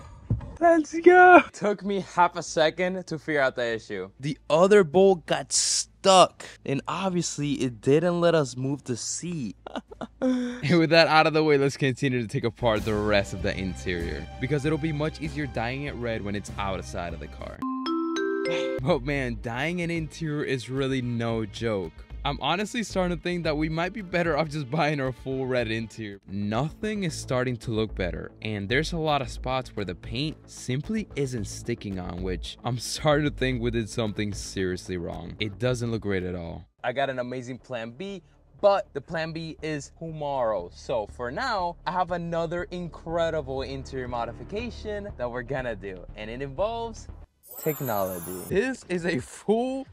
Let's go. Took me half a second to figure out the issue. The other bolt got stuck. And obviously it didn't let us move the seat. And with that out of the way, let's continue to take apart the rest of the interior. Because it'll be much easier dyeing it red when it's outside of the car. But man, dyeing an interior is really no joke. I'm honestly starting to think that we might be better off just buying our full red interior. Nothing is starting to look better, and there's a lot of spots where the paint simply isn't sticking on, which I'm starting to think we did something seriously wrong. It doesn't look great at all. I got an amazing plan B, but the plan B is tomorrow. So for now, I have another incredible interior modification that we're gonna do, and it involves technology. This is a full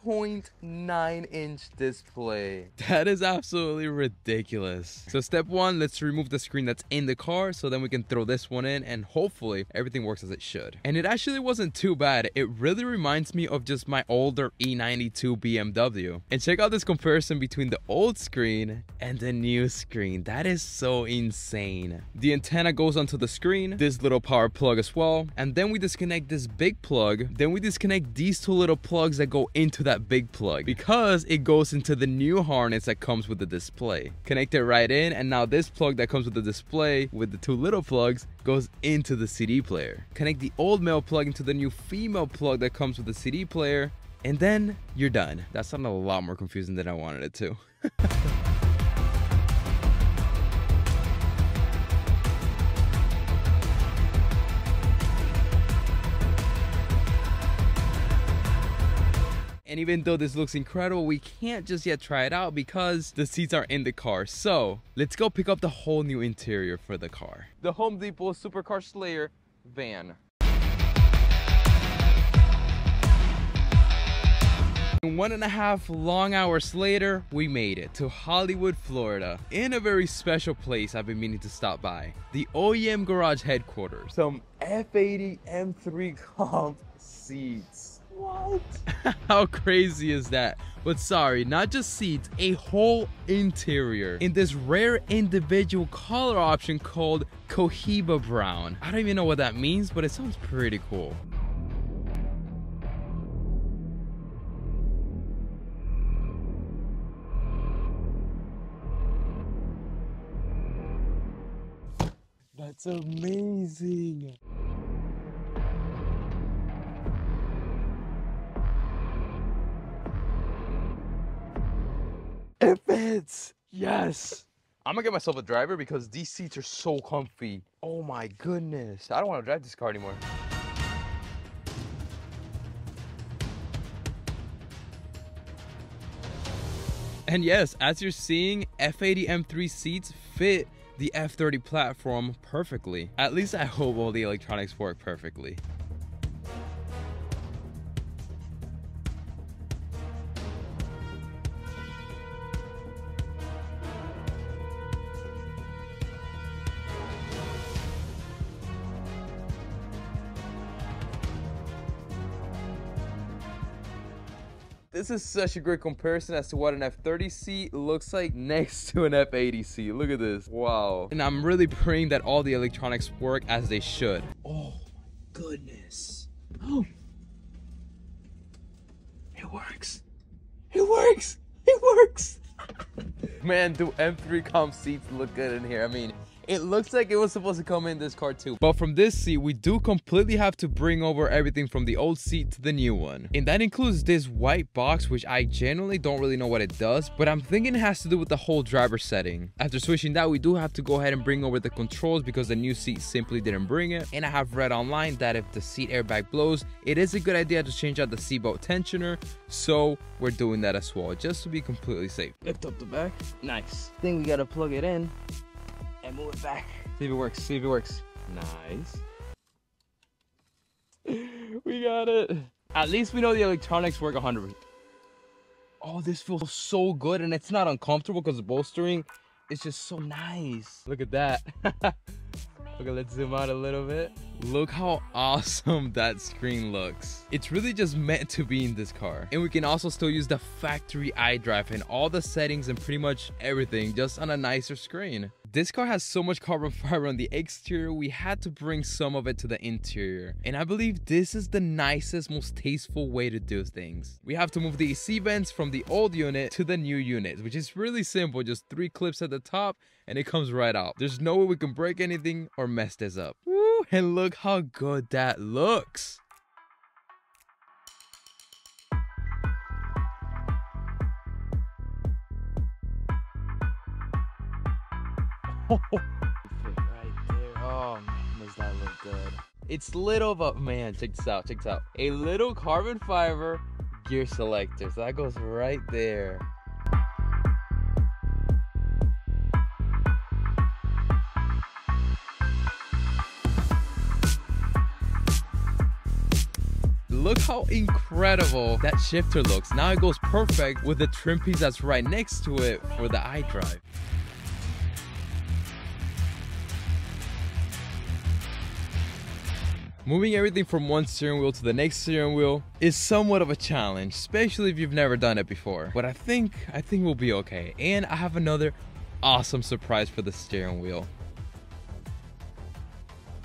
12.9-inch display. That is absolutely ridiculous. So step one, let's remove the screen that's in the car so then we can throw this one in and hopefully everything works as it should. And it actually wasn't too bad. It really reminds me of just my older E92 BMW. And check out this comparison between the old screen and the new screen. That is so insane. The antenna goes onto the screen, this little power plug as well, and then we disconnect this big plug. Then we disconnect these two little plugs that go into that big plug because it goes into the new harness that comes with the display. Connect it right in, and now this plug that comes with the display with the two little plugs goes into the CD player. Connect the old male plug into the new female plug that comes with the CD player, and then you're done. That sounded a lot more confusing than I wanted it to. And even though this looks incredible, we can't just yet try it out because the seats are in the car. So let's go pick up the whole new interior for the car. The Home Depot Supercar Slayer van. And 1.5 long hours later, we made it to Hollywood, Florida, in a very special place I've been meaning to stop by, the OEM Garage headquarters. Some F80 M3 comp seats. What? How crazy is that? But sorry, not just seats, a whole interior in this rare individual color option called Cohiba Brown. I don't even know what that means, but it sounds pretty cool. That's amazing. It fits. Yes. I'm gonna get myself a driver because these seats are so comfy. Oh my goodness. I don't want to drive this car anymore. And yes, as you're seeing, F80 M3 seats fit the F30 platform perfectly. At least I hope all the electronics work perfectly. This is such a great comparison as to what an F30 seat looks like next to an F80 seat. Look at this. Wow. And I'm really praying that all the electronics work as they should. Oh my goodness. Oh. It works. It works. It works. Man, do M3 comp seats look good in here? I mean, it looks like it was supposed to come in this car too. But from this seat, we do completely have to bring over everything from the old seat to the new one. And that includes this white box, which I genuinely don't really know what it does, but I'm thinking it has to do with the whole driver setting. After switching that, we do have to go ahead and bring over the controls because the new seat simply didn't bring it. And I have read online that if the seat airbag blows, it is a good idea to change out the seatbelt tensioner. So we're doing that as well, just to be completely safe. Lift up the back. Nice. Then we gotta plug it in and move it back. See if it works. See if it works. Nice. We got it. At least we know the electronics work 100%. Oh, this feels so good, and it's not uncomfortable because the bolstering is just so nice. Look at that. Okay, let's zoom out a little bit. Look how awesome that screen looks. It's really just meant to be in this car. And we can also still use the factory iDrive and all the settings and pretty much everything just on a nicer screen. This car has so much carbon fiber on the exterior, we had to bring some of it to the interior. And I believe this is the nicest, most tasteful way to do things. We have to move the AC vents from the old unit to the new unit, which is really simple. Just 3 clips at the top and it comes right out. There's no way we can break anything or mess this up. Woo, and look how good that looks. Right there. Oh man, does that look good. It's little, but man, check this out, check this out. A little carbon fiber gear selector. So that goes right there. look how incredible that shifter looks. Now it goes perfect with the trim piece that's right next to it for the iDrive. Moving everything from one steering wheel to the next steering wheel is somewhat of a challenge, especially if you've never done it before. But I think we'll be okay. And I have another awesome surprise for the steering wheel.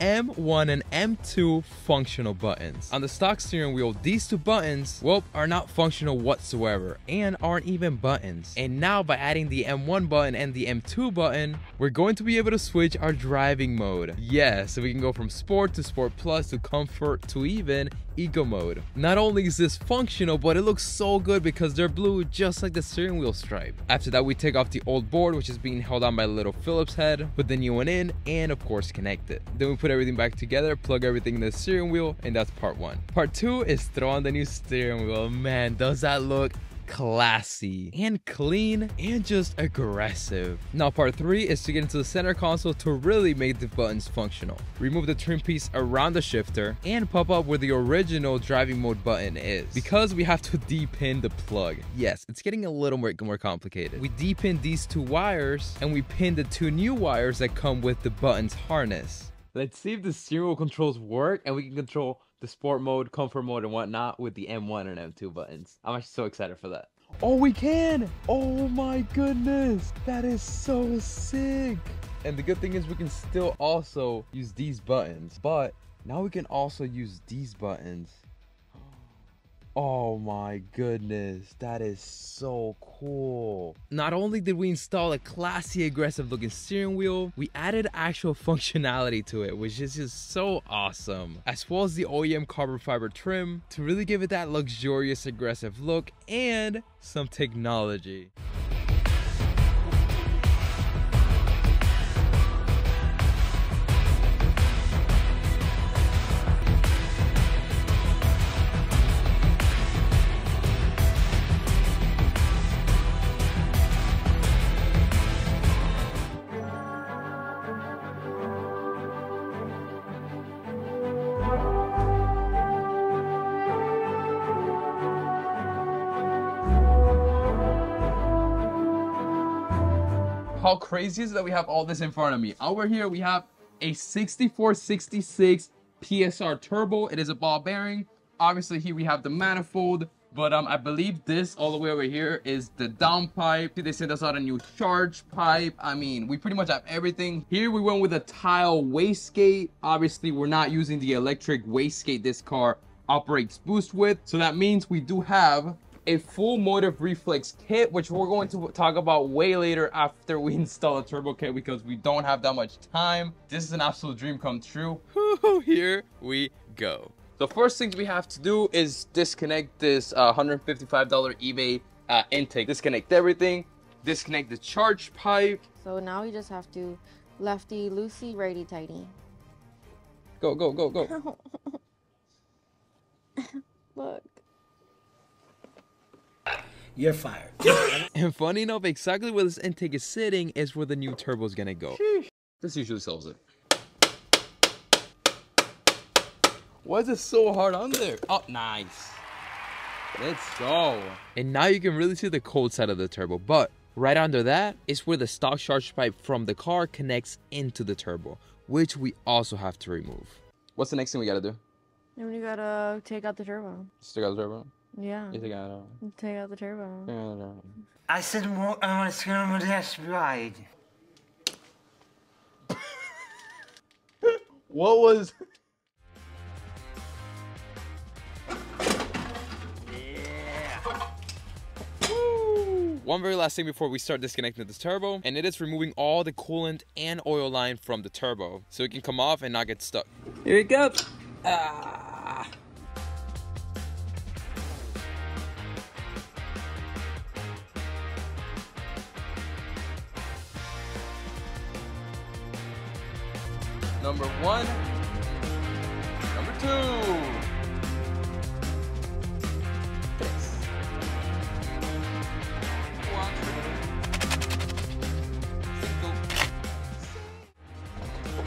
M1 and M2 functional buttons. On the stock steering wheel, these two buttons, well, are not functional whatsoever and aren't even buttons. And now by adding the M1 button and the M2 button, we're going to be able to switch our driving mode. Yeah, so we can go from Sport to Sport Plus to Comfort to even Eco mode. Not only is this functional, but it looks so good because they're blue just like the steering wheel stripe. After that, we take off the old board, which is being held on by a little Phillips head, put the new one in, and of course connect it. Then we put everything back together, plug everything in the steering wheel, and that's part one. Part two is throw on the new steering wheel. Man, does that look classy and clean and just aggressive. Now part three is to get into the center console to really make the buttons functional. Remove the trim piece around the shifter and pop up where the original driving mode button is, because we have to de-pin the plug. Yes, it's getting a little more complicated. We de-pin these two wires and we pin the two new wires that come with the button's harness. Let's see if the steering wheel controls work and we can control the sport mode, comfort mode, and whatnot with the M1 and M2 buttons. I'm actually so excited for that. Oh, we can! Oh my goodness! That is so sick! And the good thing is we can still also use these buttons, but now we can also use these buttons. Oh my goodness, that is so cool. Not only did we install a classy, aggressive looking steering wheel, we added actual functionality to it, which is just so awesome. As well as the OEM carbon fiber trim to really give it that luxurious, aggressive look and some technology. How crazy is it that we have all this in front of me? Over here we have a 6466 PSR turbo. It is a ball bearing. Obviously here we have the manifold, but I believe this all the way over here is the downpipe. They sent us out a new charge pipe. I mean, we pretty much have everything. Here we went with a tile wastegate. Obviously we're not using the electric wastegate this car operates boost with, so that means we do have a full motive reflex kit, which we're going to talk about way later after we install a turbo kit because we don't have that much time. This is an absolute dream come true. Here we go. The first thing we have to do is disconnect this $155 eBay intake. Disconnect everything, disconnect the charge pipe. So now we just have to lefty loosey, righty tighty. Go, go, go, go. Look. You're fired. And funny enough, exactly where this intake is sitting is where the new turbo is gonna go. Sheesh. This usually solves it. Why is it so hard on there? Oh, nice. Let's go. And now you can really see the cold side of the turbo, but right under that is where the stock charge pipe from the car connects into the turbo, which we also have to remove. What's the next thing we gotta do? Then we gotta take out the turbo. Still got the turbo? Yeah. You take out Take out the turbo. I said I want to scream with that ride. What was... One very last thing before we start disconnecting this turbo, and it is removing all the coolant and oil line from the turbo so it can come off and not get stuck. Here we go. Number one, number two.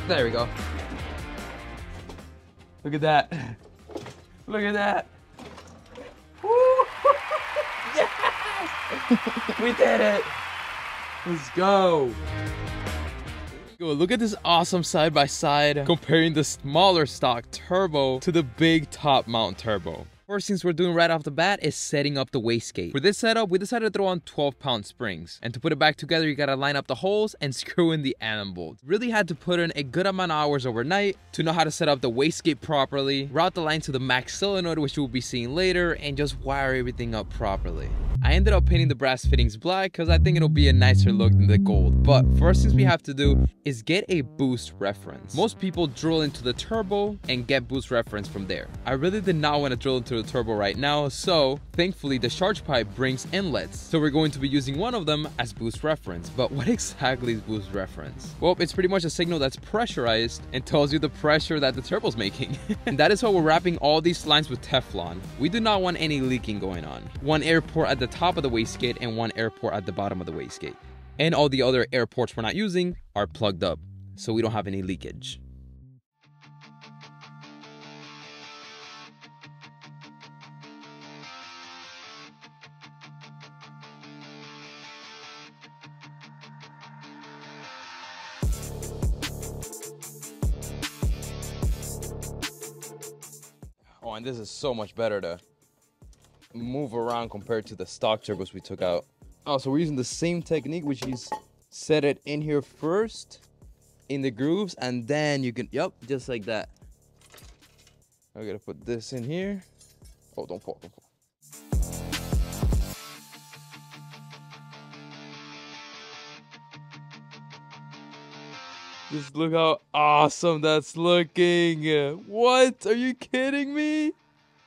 There we go. Look at that. Look at that. We did it. Let's go. Yo, look at this awesome side-by-side comparing the smaller stock turbo to the big top mount turbo. First things we're doing right off the bat is setting up the wastegate. For this setup, we decided to throw on 12-pound springs. And to put it back together, you gotta line up the holes and screw in the Allen bolt. Really had to put in a good amount of hours overnight to know how to set up the wastegate properly, route the line to the max solenoid, which we'll be seeing later, and just wire everything up properly. I ended up painting the brass fittings black because I think it'll be a nicer look than the gold. But first things we have to do is get a boost reference. Most people drill into the turbo and get boost reference from there. I really did not want to drill into the turbo right now, so thankfully the charge pipe brings inlets. So we're going to be using one of them as boost reference. But what exactly is boost reference? Well, it's pretty much a signal that's pressurized and tells you the pressure that the turbo's making. And that is why we're wrapping all these lines with Teflon. We do not want any leaking going on. One air port at the top of the wastegate and one air port at the bottom of the wastegate. And all the other air ports we're not using are plugged up, so we don't have any leakage. Oh, and this is so much better to move around compared to the stock turbos we took out. Oh, so we're using the same technique, which is set it in here first in the grooves, and then you can, yep, just like that. I gotta put this in here. Oh, don't fall, don't fall. Just look how awesome that's looking. What? Are you kidding me?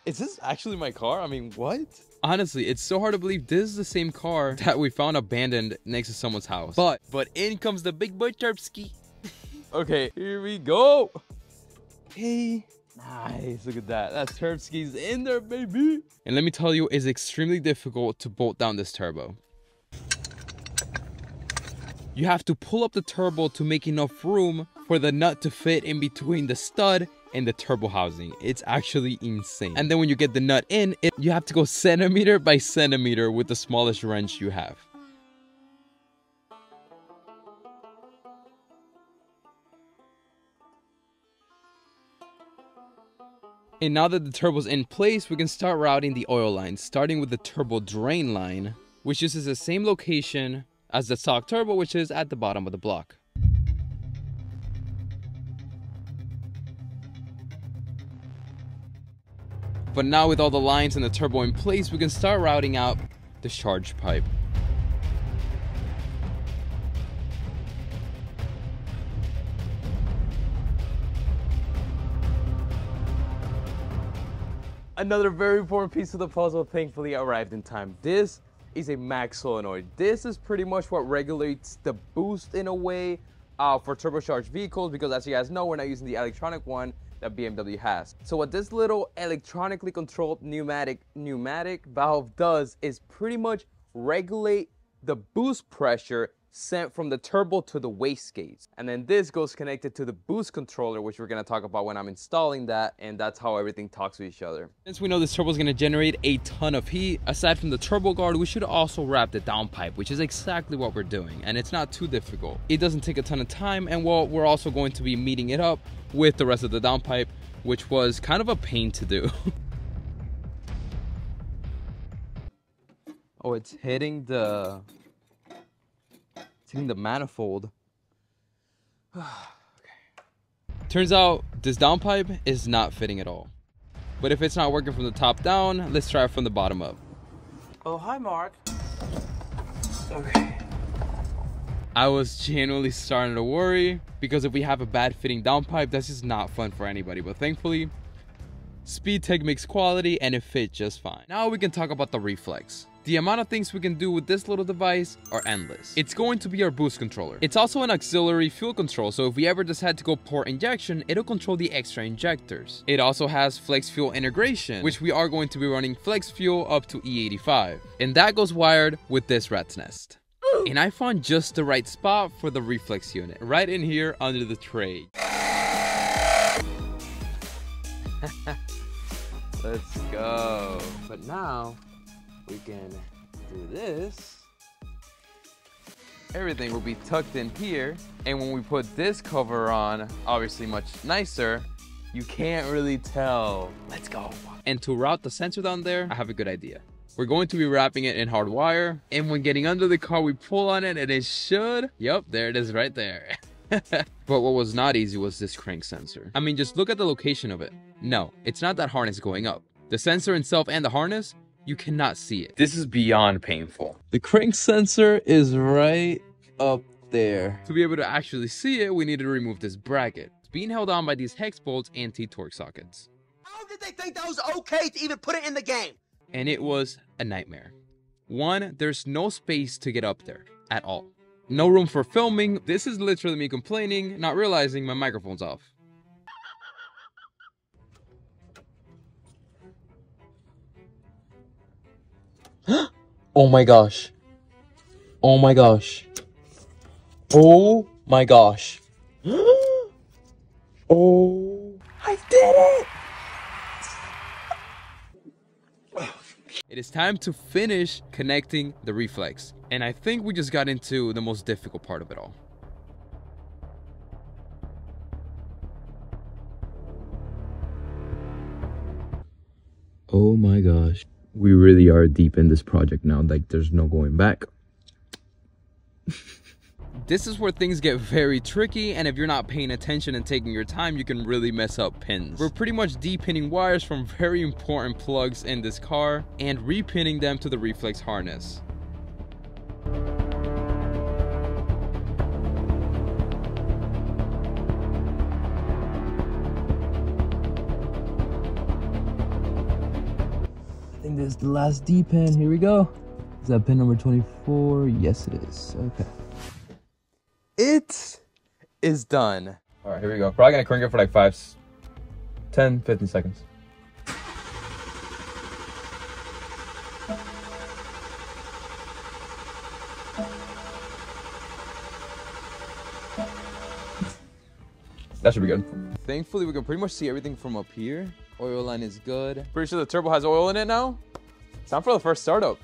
Is this actually my car? I mean, what? Honestly, it's so hard to believe this is the same car that we found abandoned next to someone's house. But in comes the big boy Terpsky. Okay, here we go. Hey, nice, look at that. That Terpsky's in there, baby. And let me tell you, it's extremely difficult to bolt down this turbo. You have to pull up the turbo to make enough room for the nut to fit in between the stud and the turbo housing. It's actually insane. And then when you get the nut in, you have to go centimeter by centimeter with the smallest wrench you have. And now that the turbo's in place, we can start routing the oil lines, starting with the turbo drain line, which uses the same location as the stock turbo, which is at the bottom of the block. But now with all the lines and the turbo in place, we can start routing out the charge pipe. Another very important piece of the puzzle thankfully arrived in time. This is a max solenoid. This is pretty much what regulates the boost in a way for turbocharged vehicles, because as you guys know, we're not using the electronic one that BMW has. So what this little electronically controlled pneumatic valve does is pretty much regulate the boost pressure sent from the turbo to the wastegates. And then this goes connected to the boost controller, which we're gonna talk about when I'm installing that, and that's how everything talks to each other. Since we know this turbo is gonna generate a ton of heat, aside from the turbo guard, we should also wrap the downpipe, which is exactly what we're doing, and it's not too difficult. It doesn't take a ton of time, and well, we're also going to be meeting it up with the rest of the downpipe, which was kind of a pain to do. Oh, it's hitting the manifold. Okay. Turns out this downpipe is not fitting at all. But if it's not working from the top down, let's try it from the bottom up. Oh, hi, Mark. Okay. I was genuinely starting to worry, because if we have a bad fitting downpipe, that's just not fun for anybody. But thankfully, Speed Tech makes quality and it fit just fine. Now we can talk about the reflex. The amount of things we can do with this little device are endless. It's going to be our boost controller. It's also an auxiliary fuel control, so if we ever decide to go port injection, it'll control the extra injectors. It also has flex fuel integration, which we are going to be running flex fuel up to E85. And that goes wired with this rat's nest. And I found just the right spot for the reflex unit, right in here under the tray. Let's go. But now we can do this, everything will be tucked in here. And when we put this cover on, obviously much nicer, you can't really tell. Let's go. And to route the sensor down there, I have a good idea. We're going to be wrapping it in hard wire. And when getting under the car, we pull on it and it should, yep, there it is right there. But what was not easy was this crank sensor. I mean, just look at the location of it. No, it's not that harness going up. The sensor itself and the harness, you cannot see it. This is beyond painful. The crank sensor is right up there. To be able to actually see it, we need to remove this bracket. It's being held on by these hex bolts and T-torque sockets. How did they think that was okay to even put it in the game? And it was a nightmare. One, there's no space to get up there at all. No room for filming. This is literally me complaining, not realizing my microphone's off. Oh my gosh. Oh my gosh. Oh my gosh. Oh, I did it! It is time to finish connecting the reflex. And I think we just got into the most difficult part of it all. Oh my gosh. We really are deep in this project now. Like, there's no going back. This is where things get very tricky, and if you're not paying attention and taking your time, you can really mess up pins. We're pretty much de-pinning wires from very important plugs in this car and re-pinning them to the reflex harness. I think this is the last D pin. Here we go. Is that pin number 24? Yes, it is. Okay. It is done. All right, here we go. Probably gonna crank it for like 10, 15 seconds. That should be good. Thankfully, we can pretty much see everything from up here. Oil line is good. Pretty sure the turbo has oil in it now. It's time for the first startup.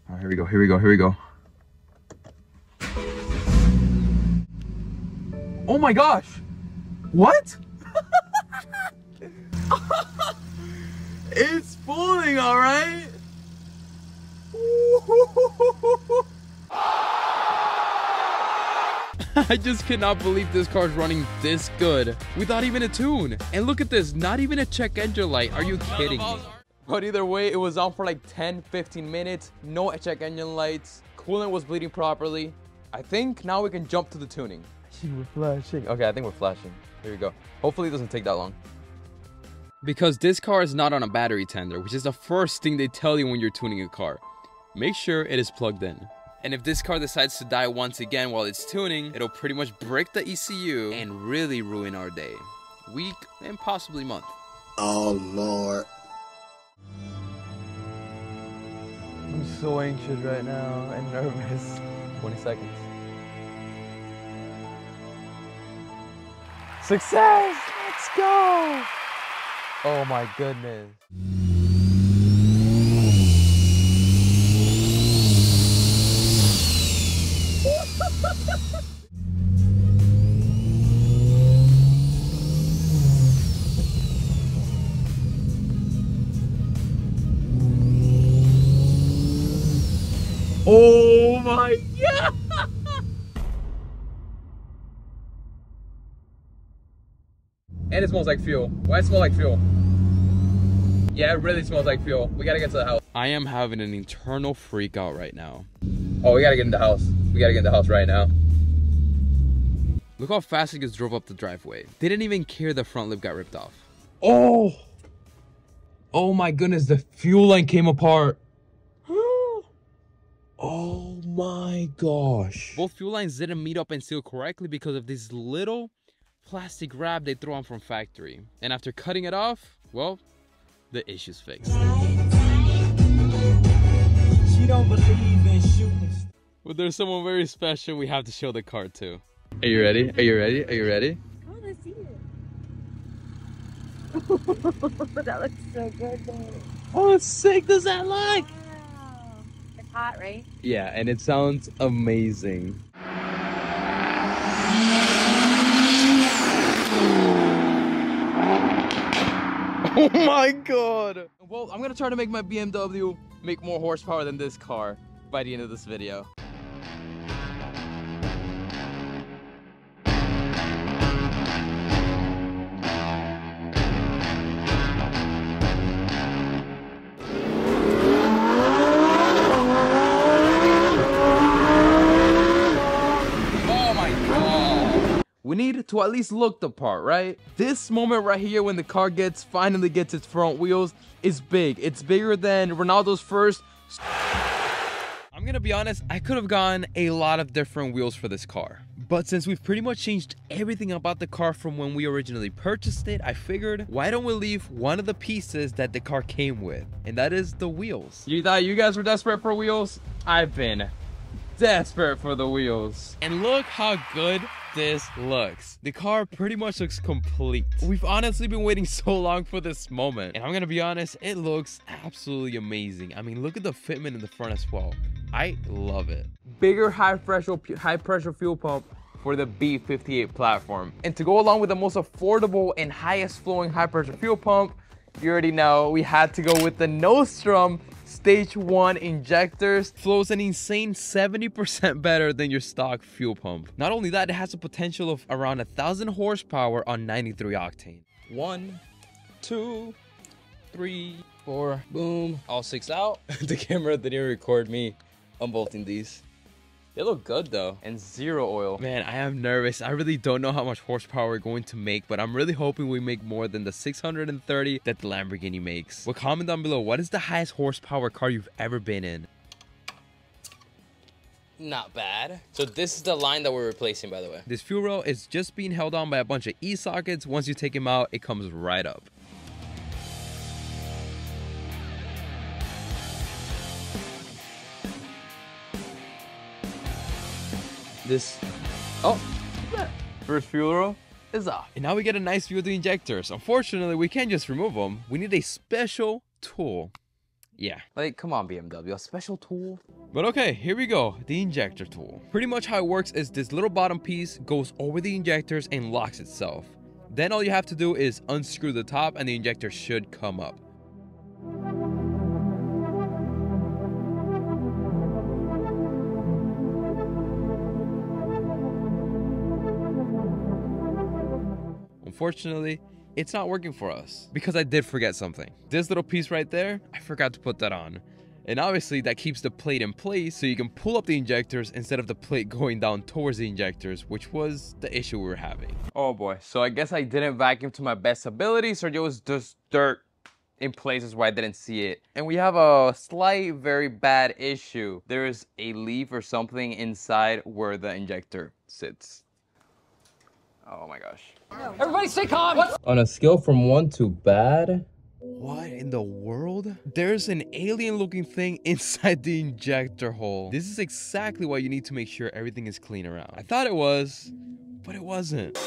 All right, here we go, here we go, here we go. Oh my gosh! What? It's spooling, all right? I just cannot believe this car's running this good without even a tune. And look at this, not even a check engine light. Are you kidding me? But either way, it was on for like 10-15 minutes. No check engine lights. Coolant was bleeding properly. I think now we can jump to the tuning. We're flashing. Okay, I think we're flashing. Here we go. Hopefully it doesn't take that long. Because this car is not on a battery tender, which is the first thing they tell you when you're tuning a car. Make sure it is plugged in. And if this car decides to die once again while it's tuning, it'll pretty much break the ECU and really ruin our day, week, and possibly month. Oh, Lord. I'm so anxious right now and nervous. 20 seconds. Success! Let's go! Oh my goodness. Oh my God! And it smells like fuel. Why does it smell like fuel? Yeah, it really smells like fuel. We gotta get to the house. I am having an internal freak out right now. Oh, we gotta get in the house. We gotta get in the house right now. Look how fast it just drove up the driveway. They didn't even care the front lip got ripped off. Oh! Oh my goodness, the fuel line came apart. Oh my gosh. Both fuel lines didn't meet up and seal correctly because of this little plastic wrap they throw on from factory. And after cutting it off, well, the issue's fixed. She don't believe in shooting. But there's someone very special we have to show the car to. Are you ready? Are you ready? Are you ready? Oh, let's see it. That looks so good though. Oh, how sick does that look? Wow. hot, right? Yeah, and it sounds amazing. Oh my god! Well, I'm gonna try to make my BMW make more horsepower than this car by the end of this video. We need to at least look the part, right? This moment right here when the car finally gets its front wheels is big. It's bigger than Ronaldo's first. I'm gonna be honest, I could have gotten a lot of different wheels for this car. But since we've pretty much changed everything about the car from when we originally purchased it, I figured, why don't we leave one of the pieces that the car came with? And that is the wheels. You thought you guys were desperate for wheels? I've been desperate for the wheels. And look how good this looks. The car pretty much looks complete. We've honestly been waiting so long for this moment, and I'm gonna be honest, it looks absolutely amazing. I mean, look at the fitment in the front as well. I love it. Bigger high pressure fuel pump for the B58 platform. And to go along with the most affordable and highest flowing high pressure fuel pump, you already know we had to go with the Nostrum Stage 1 injectors. Flows an insane 70% better than your stock fuel pump. Not only that, it has a potential of around 1,000 horsepower on 93 octane. 1, 2, 3, 4, boom, all 6 out. The camera didn't record me unbolting these. They look good though, and 0 oil. Man, I am nervous. I really don't know how much horsepower we're going to make, but I'm really hoping we make more than the 630 that the Lamborghini makes. Well, comment down below, what is the highest horsepower car you've ever been in? Not bad. So this is the line that we're replacing, by the way. This fuel rail is just being held on by a bunch of E-sockets. Once you take them out, it comes right up. First fuel roll is off. And now we get a nice view of the injectors. Unfortunately, we can't just remove them. We need a special tool. Yeah. Like, come on, BMW, a special tool? But okay, here we go, the injector tool. Pretty much how it works is this little bottom piece goes over the injectors and locks itself. Then all you have to do is unscrew the top and the injector should come up. Unfortunately, it's not working for us because I did forget something. This little piece right there, I forgot to put that on. And obviously that keeps the plate in place so you can pull up the injectors instead of the plate going down towards the injectors, which was the issue we were having. Oh boy, so I guess I didn't vacuum to my best ability, so there was just dirt in places where I didn't see it. And we have a slight, very bad issue. There is a leaf or something inside where the injector sits. Oh my gosh. Everybody stay calm. On a scale from 1 to bad. What in the world? There's an alien looking thing inside the injector hole. This is exactly why you need to make sure everything is clean around. I thought it was, but it wasn't.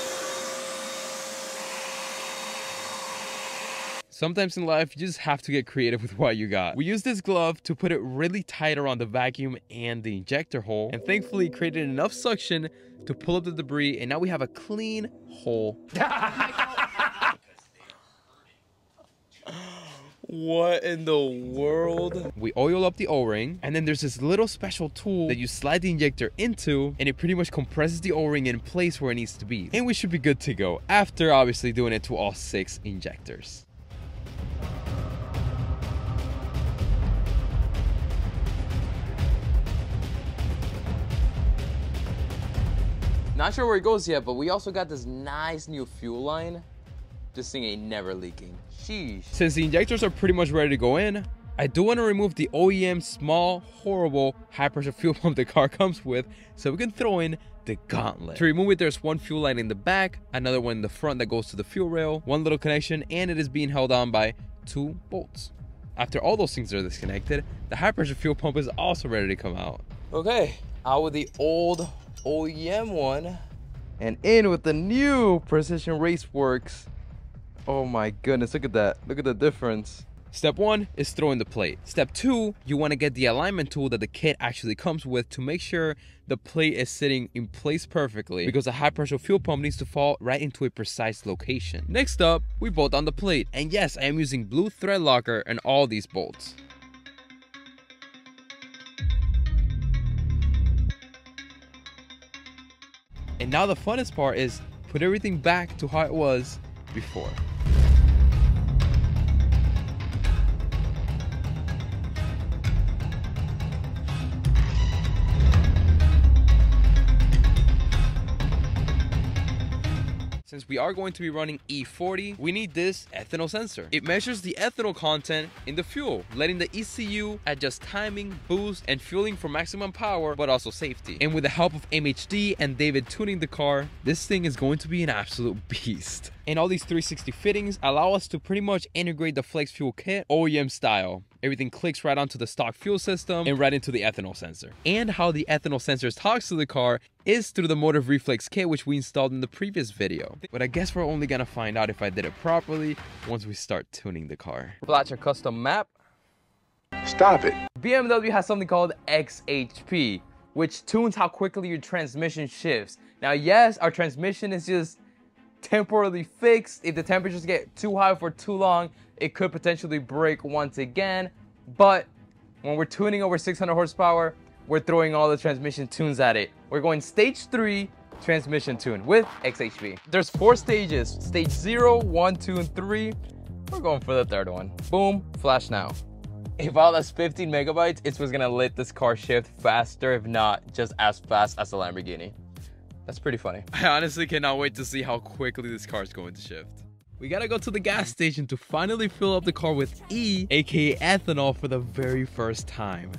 Sometimes in life, you just have to get creative with what you got. We used this glove to put it really tight around the vacuum and the injector hole, and thankfully it created enough suction to pull up the debris, and now we have a clean hole. What in the world? We oil up the O-ring, and then there's this little special tool that you slide the injector into, and it pretty much compresses the O-ring in place where it needs to be. And we should be good to go, after obviously doing it to all 6 injectors. Not sure where it goes yet, but we also got this nice new fuel line. This thing ain't never leaking. Sheesh. Since the injectors are pretty much ready to go in, I do want to remove the OEM small, horrible, high-pressure fuel pump the car comes with so we can throw in the gauntlet. To remove it, there's one fuel line in the back, another one in the front that goes to the fuel rail, one little connection, and it is being held on by 2 bolts. After all those things are disconnected, the high-pressure fuel pump is also ready to come out. Okay, out with the old OEM one and in with the new Precision Raceworks. Oh my goodness, look at that. Look at the difference. Step 1 is throwing the plate. Step 2, you want to get the alignment tool that the kit actually comes with to make sure the plate is sitting in place perfectly, because a high pressure fuel pump needs to fall right into a precise location. Next up, we bolt on the plate, and yes, I am using blue thread locker in all these bolts. And now the funnest part is put everything back to how it was before. Since we are going to be running E40, we need this ethanol sensor. It measures the ethanol content in the fuel, letting the ECU adjust timing, boost, and fueling for maximum power, but also safety. And with the help of MHD and David tuning the car, this thing is going to be an absolute beast. And all these 360 fittings allow us to pretty much integrate the flex fuel kit OEM style. Everything clicks right onto the stock fuel system and right into the ethanol sensor. And how the ethanol sensor talks to the car is through the motor reflex kit, which we installed in the previous video. But I guess we're only gonna find out if I did it properly once we start tuning the car. Flash a custom map. Stop it. BMW has something called XHP, which tunes how quickly your transmission shifts. Now, yes, our transmission is just temporarily fixed. If the temperatures get too high for too long, it could potentially break once again. But when we're tuning over 600 horsepower, we're throwing all the transmission tunes at it. We're going stage 3 transmission tune with XHP. There's 4 stages, stage 0, 1, 2, and 3. We're going for the 3rd one. Boom, flash now. If all that's 15 megabytes, it's what's gonna let this car shift faster, if not just as fast as a Lamborghini. That's pretty funny. I honestly cannot wait to see how quickly this car is going to shift. We gotta go to the gas station to finally fill up the car with E, aka ethanol, for the very first time.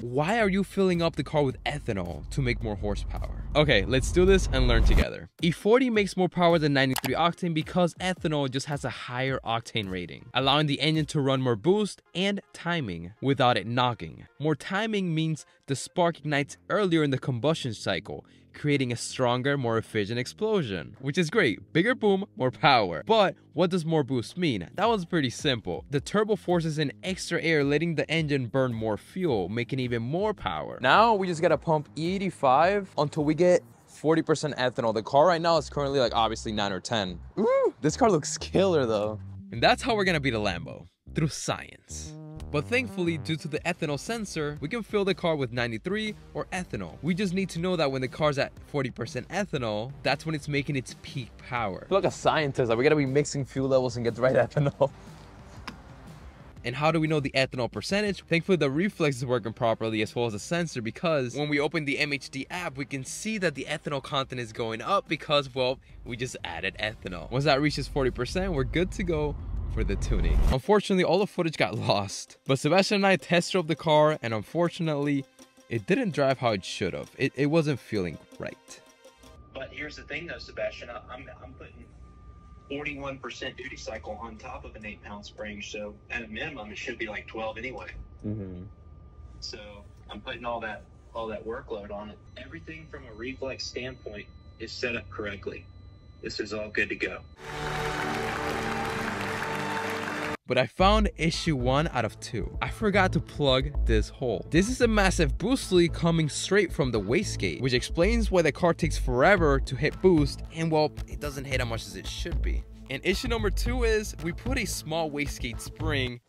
Why are you filling up the car with ethanol? To make more horsepower. Okay, let's do this and learn together. E40 makes more power than 93 octane because ethanol just has a higher octane rating, allowing the engine to run more boost and timing without it knocking. More timing means the spark ignites earlier in the combustion cycle, creating a stronger, more efficient explosion, which is great. Bigger boom, more power. But what does more boost mean? That one's pretty simple. The turbo forces in extra air, letting the engine burn more fuel, making even more power. Now we just gotta pump E85 until we get 40% ethanol. The car right now is currently like obviously 9 or 10. Ooh, this car looks killer though. And that's how we're gonna beat a Lambo, through science. But thankfully, due to the ethanol sensor, we can fill the car with 93 or ethanol. We just need to know that when the car's at 40% ethanol, that's when it's making its peak power. I feel like a scientist, like we gotta be mixing fuel levels and get the right ethanol. And how do we know the ethanol percentage? Thankfully, the reflex is working properly as well as the sensor, because when we open the MHD app, we can see that the ethanol content is going up because, well, we just added ethanol. Once that reaches 40%, we're good to go for the tuning. Unfortunately, all the footage got lost, but Sebastian and I test drove the car, and unfortunately, it didn't drive how it should have. It wasn't feeling right. But here's the thing though, Sebastian, I'm putting 41% duty cycle on top of an 8-pound spring, so at a minimum it should be like 12 anyway. So I'm putting all that workload on it. Everything from a reflex standpoint is set up correctly. This is all good to go. But I found issue 1 out of 2. I forgot to plug this hole. This is a massive boost leak coming straight from the wastegate, which explains why the car takes forever to hit boost, and well, it doesn't hit as much as it should be. And issue number 2 is we put a small wastegate spring.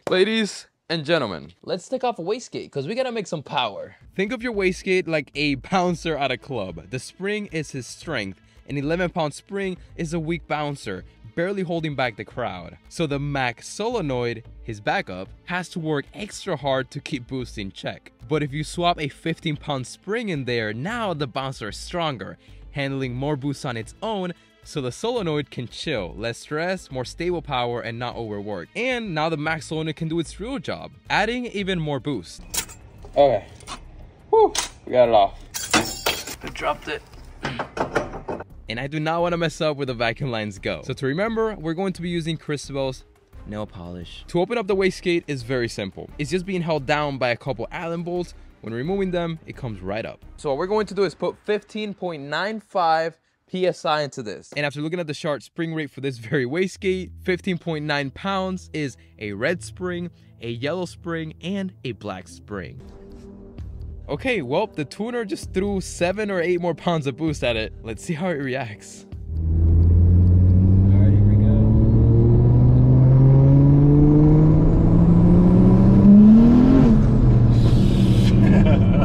Ladies and gentlemen, let's take off a wastegate because we gotta make some power. Think of your wastegate like a bouncer at a club. The spring is his strength. An 11-pound spring is a weak bouncer, barely holding back the crowd. So the Mac solenoid, his backup, has to work extra hard to keep boost in check. But if you swap a 15-pound spring in there, now the bouncer is stronger, handling more boost on its own, so the solenoid can chill, less stress, more stable power, and not overwork. And now the Mac solenoid can do its real job, adding even more boost. Okay, whew, we got it off. I dropped it. And I do not want to mess up where the vacuum lines go. So to remember, we're going to be using Christabel's nail polish. To open up the wastegate is very simple. It's just being held down by a couple Allen bolts. When removing them, it comes right up. So what we're going to do is put 15.95 PSI into this. And after looking at the chart, spring rate for this very wastegate, 15.9 pounds, is a red spring, a yellow spring, and a black spring. Okay, well, the tuner just threw 7 or 8 more pounds of boost at it. Let's see how it reacts. Alright, here we go.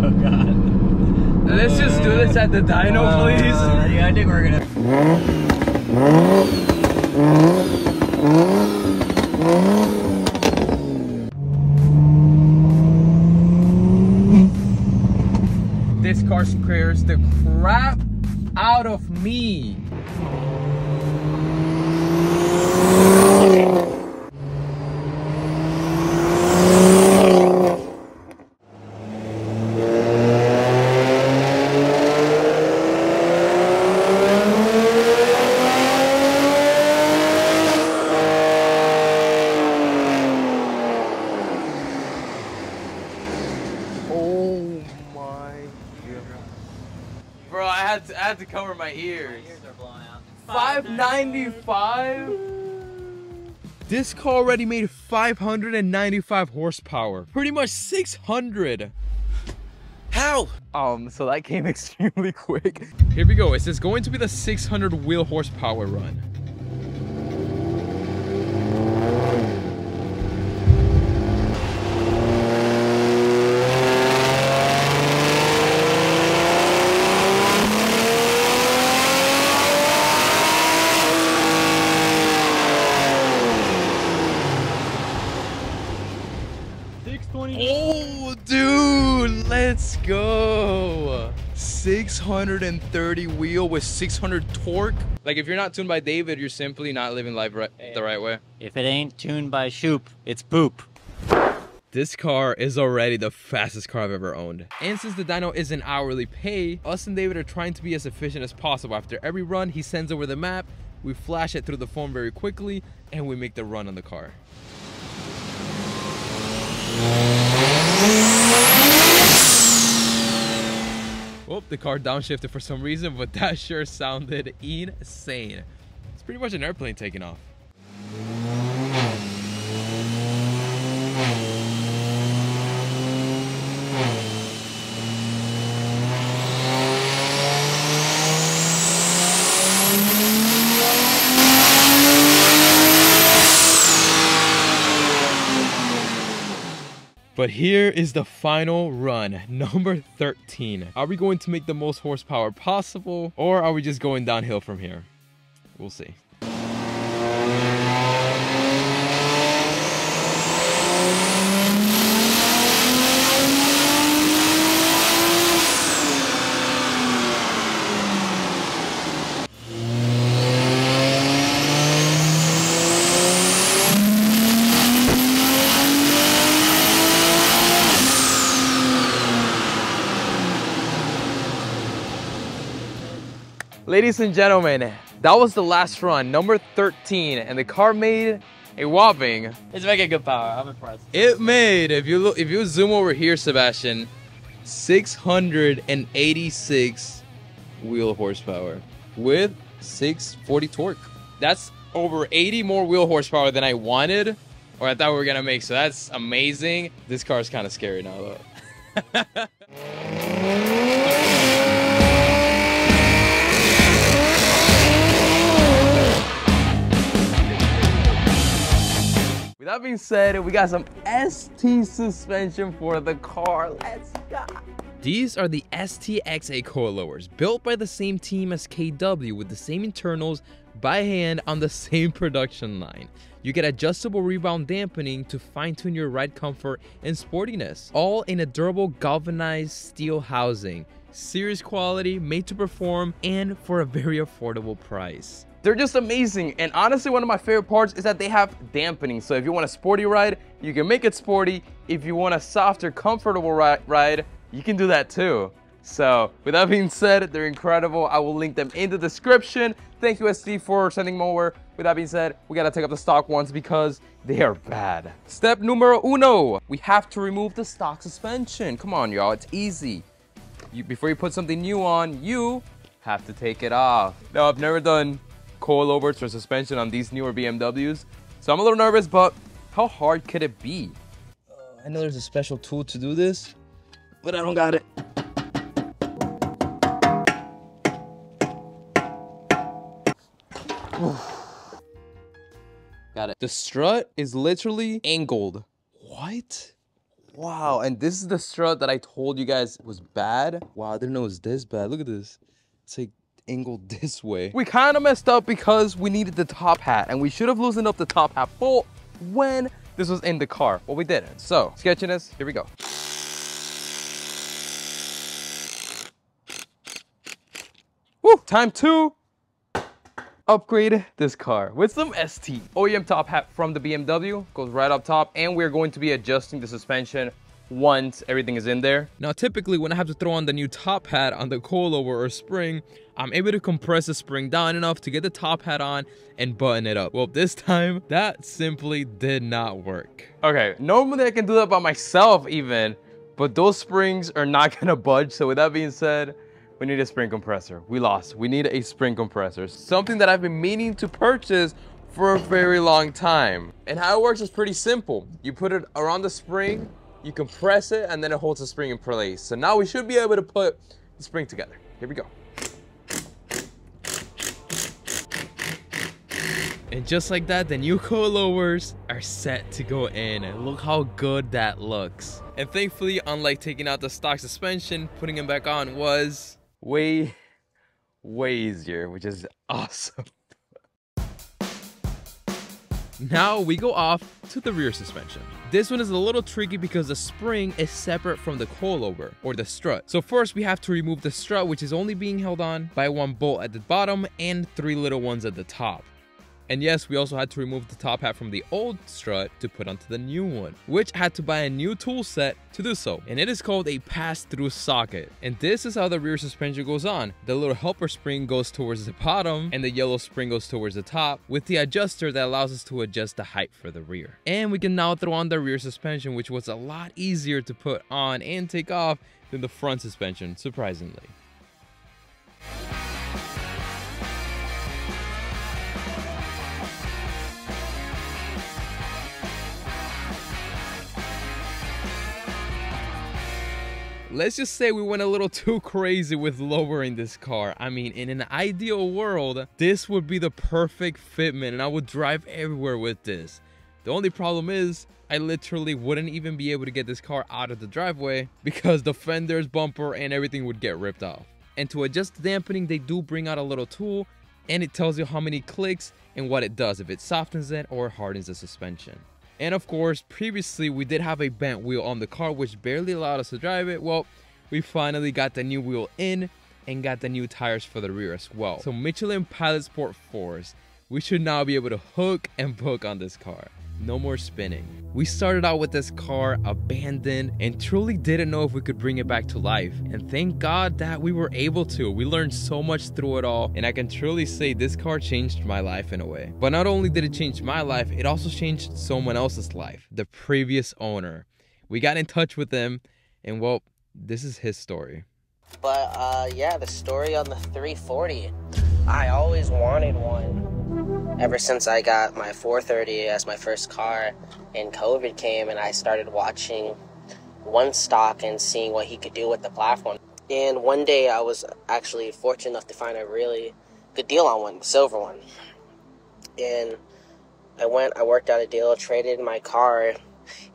Oh god. Let's just do this at the dyno, please. Yeah, I think we're gonna. This car scares the crap out of me. Bro, I had to cover my ears. My ears are blowing out. 595? This car already made 595 horsepower. Pretty much 600. How? So that came extremely quick. Here we go. It says going to be the 600 wheel horsepower run. Oh, dude, let's go. 630 wheel with 600 torque. Like, if you're not tuned by David, you're simply not living life the right way. If it ain't tuned by Shoop, it's poop. This car is already the fastest car I've ever owned. And since the dyno is an hourly pay, us and David are trying to be as efficient as possible. After every run, he sends over the map, we flash it through the phone very quickly, and we make the run on the car. Well, the car downshifted for some reason, but that sure sounded insane. It's pretty much an airplane taking off. But here is the final run, number 13. Are we going to make the most horsepower possible, or are we just going downhill from here? We'll see. Ladies and gentlemen, that was the last run, number 13, and the car made a whopping. It's making good power. I'm impressed. It made, if you zoom over here, Sebastian, 686 wheel horsepower with 640 torque. That's over 80 more wheel horsepower than I wanted, or I thought we were gonna make. So that's amazing. This car is kind of scary now, though. With that being said, we got some ST suspension for the car. Let's go. These are the STXA coilovers, built by the same team as KW with the same internals by hand on the same production line. You get adjustable rebound dampening to fine-tune your ride comfort and sportiness, all in a durable galvanized steel housing. Serious quality, made to perform, and for a very affordable price. They're just amazing, and honestly, one of my favorite parts is that they have dampening. So if you want a sporty ride, you can make it sporty. If you want a softer, comfortable ride, you can do that too. So with that being said, they're incredible. I will link them in the description. Thank you, ST, for sending them over. With that being said, we gotta take up the stock ones because they are bad. Step numero uno, we have to remove the stock suspension. Come on, y'all, it's easy. Before you put something new on, you have to take it off. Now, I've never done coilovers or suspension on these newer BMWs, so I'm a little nervous, but how hard could it be? I know there's a special tool to do this, but I don't got it. Got it. The strut is literally angled. What? Wow, and this is the strut that I told you guys was bad. Wow, I didn't know it was this bad. Look at this. It's like angled this way. We kind of messed up because we needed the top hat, and we should have loosened up the top hat bolt when this was in the car. Well, we didn't. So, sketchiness, here we go. Woo, time to upgrade this car with some ST. OEM top hat from the BMW goes right up top, and we're going to be adjusting the suspension once everything is in there. Now, typically when I have to throw on the new top hat on the coilover or spring, I'm able to compress the spring down enough to get the top hat on and button it up. Well, this time that simply did not work. Okay, normally I can do that by myself even, but those springs are not gonna budge. So with that being said, we need a spring compressor. We lost. We need a spring compressor. Something that I've been meaning to purchase for a very long time. And how it works is pretty simple. You put it around the spring, you compress it, and then it holds the spring in place. So now we should be able to put the spring together. Here we go. And just like that, the new coilovers are set to go in. And look how good that looks. And thankfully, unlike taking out the stock suspension, putting it back on was way easier, which is awesome. Now we go off to the rear suspension. This one is a little tricky because the spring is separate from the coilover or the strut. So first we have to remove the strut, which is only being held on by one bolt at the bottom and 3 little ones at the top. And yes, we also had to remove the top hat from the old strut to put onto the new one, which had to buy a new tool set to do so. And it is called a pass-through socket. And this is how the rear suspension goes on. The little helper spring goes towards the bottom and the yellow spring goes towards the top with the adjuster that allows us to adjust the height for the rear. And we can now throw on the rear suspension, which was a lot easier to put on and take off than the front suspension, surprisingly. Let's just say we went a little too crazy with lowering this car. I mean, in an ideal world, this would be the perfect fitment and I would drive everywhere with this. The only problem is, I literally wouldn't even be able to get this car out of the driveway because the fenders, bumper, and everything would get ripped off. And to adjust the dampening, they do bring out a little tool and it tells you how many clicks and what it does, if it softens it or hardens the suspension. And of course, previously we did have a bent wheel on the car which barely allowed us to drive it. Well, we finally got the new wheel in and got the new tires for the rear as well. So Michelin Pilot Sport 4s, we should now be able to hook and book on this car. No more spinning. We started out with this car abandoned and truly didn't know if we could bring it back to life. And thank God that we were able to. We learned so much through it all. And I can truly say this car changed my life in a way. But not only did it change my life, it also changed someone else's life, the previous owner. We got in touch with him and well, this is his story. But yeah, the story on the 340. I always wanted one. Ever since I got my 430 as my first car and COVID came and I started watching one stock and seeing what he could do with the platform. And one day I was actually fortunate enough to find a really good deal on one, the silver one. And I worked out a deal, traded my car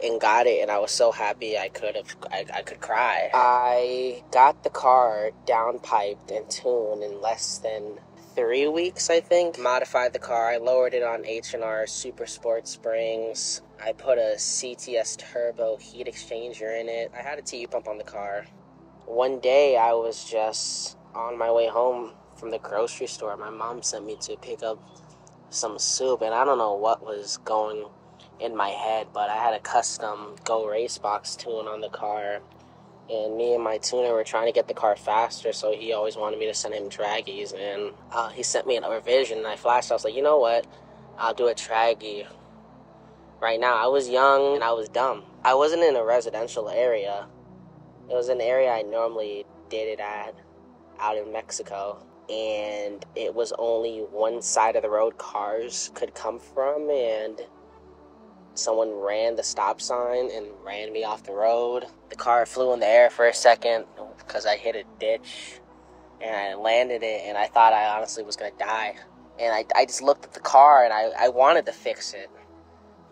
and got it, and I was so happy I could cry. I got the car downpiped and tuned in less than 3 weeks, I think. Modified the car. I lowered it on H&R Super Sport springs. I put a CTS turbo heat exchanger in it. I had a TU pump on the car. One day I was just on my way home from the grocery store. My mom sent me to pick up some soup, and I don't know what was going in my head, but I had a custom Go Race Box tune on the car. And me and my tuner were trying to get the car faster, so he always wanted me to send him draggies. And he sent me a revision, and I flashed. I was like, you know what? I'll do a draggy right now. I was young, and I was dumb. I wasn't in a residential area. It was an area I normally dated at, out in Mexico. and it was only one side of the road cars could come from, and someone ran the stop sign and ran me off the road. The car flew in the air for a second because I hit a ditch, and I landed it, and I thought I honestly was going to die. And I just looked at the car, and I wanted to fix it.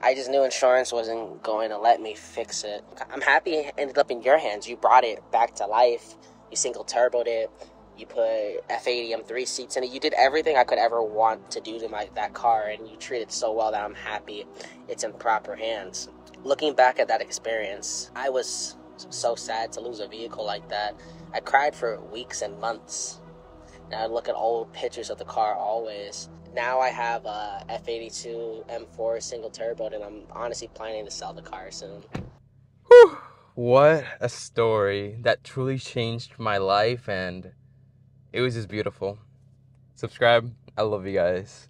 I just knew insurance wasn't going to let me fix it. I'm happy it ended up in your hands. You brought it back to life. You single turboed it. You put F80 M3 seats in it. You did everything I could ever want to do to that car, and you treated it so well that I'm happy it's in proper hands. Looking back at that experience, I was so sad to lose a vehicle like that. I cried for weeks and months. And I look at old pictures of the car always. Now I have a F82 M4 single turbo, and I'm honestly planning to sell the car soon. Whew. What a story. That truly changed my life, and it was just beautiful. Subscribe. I love you guys.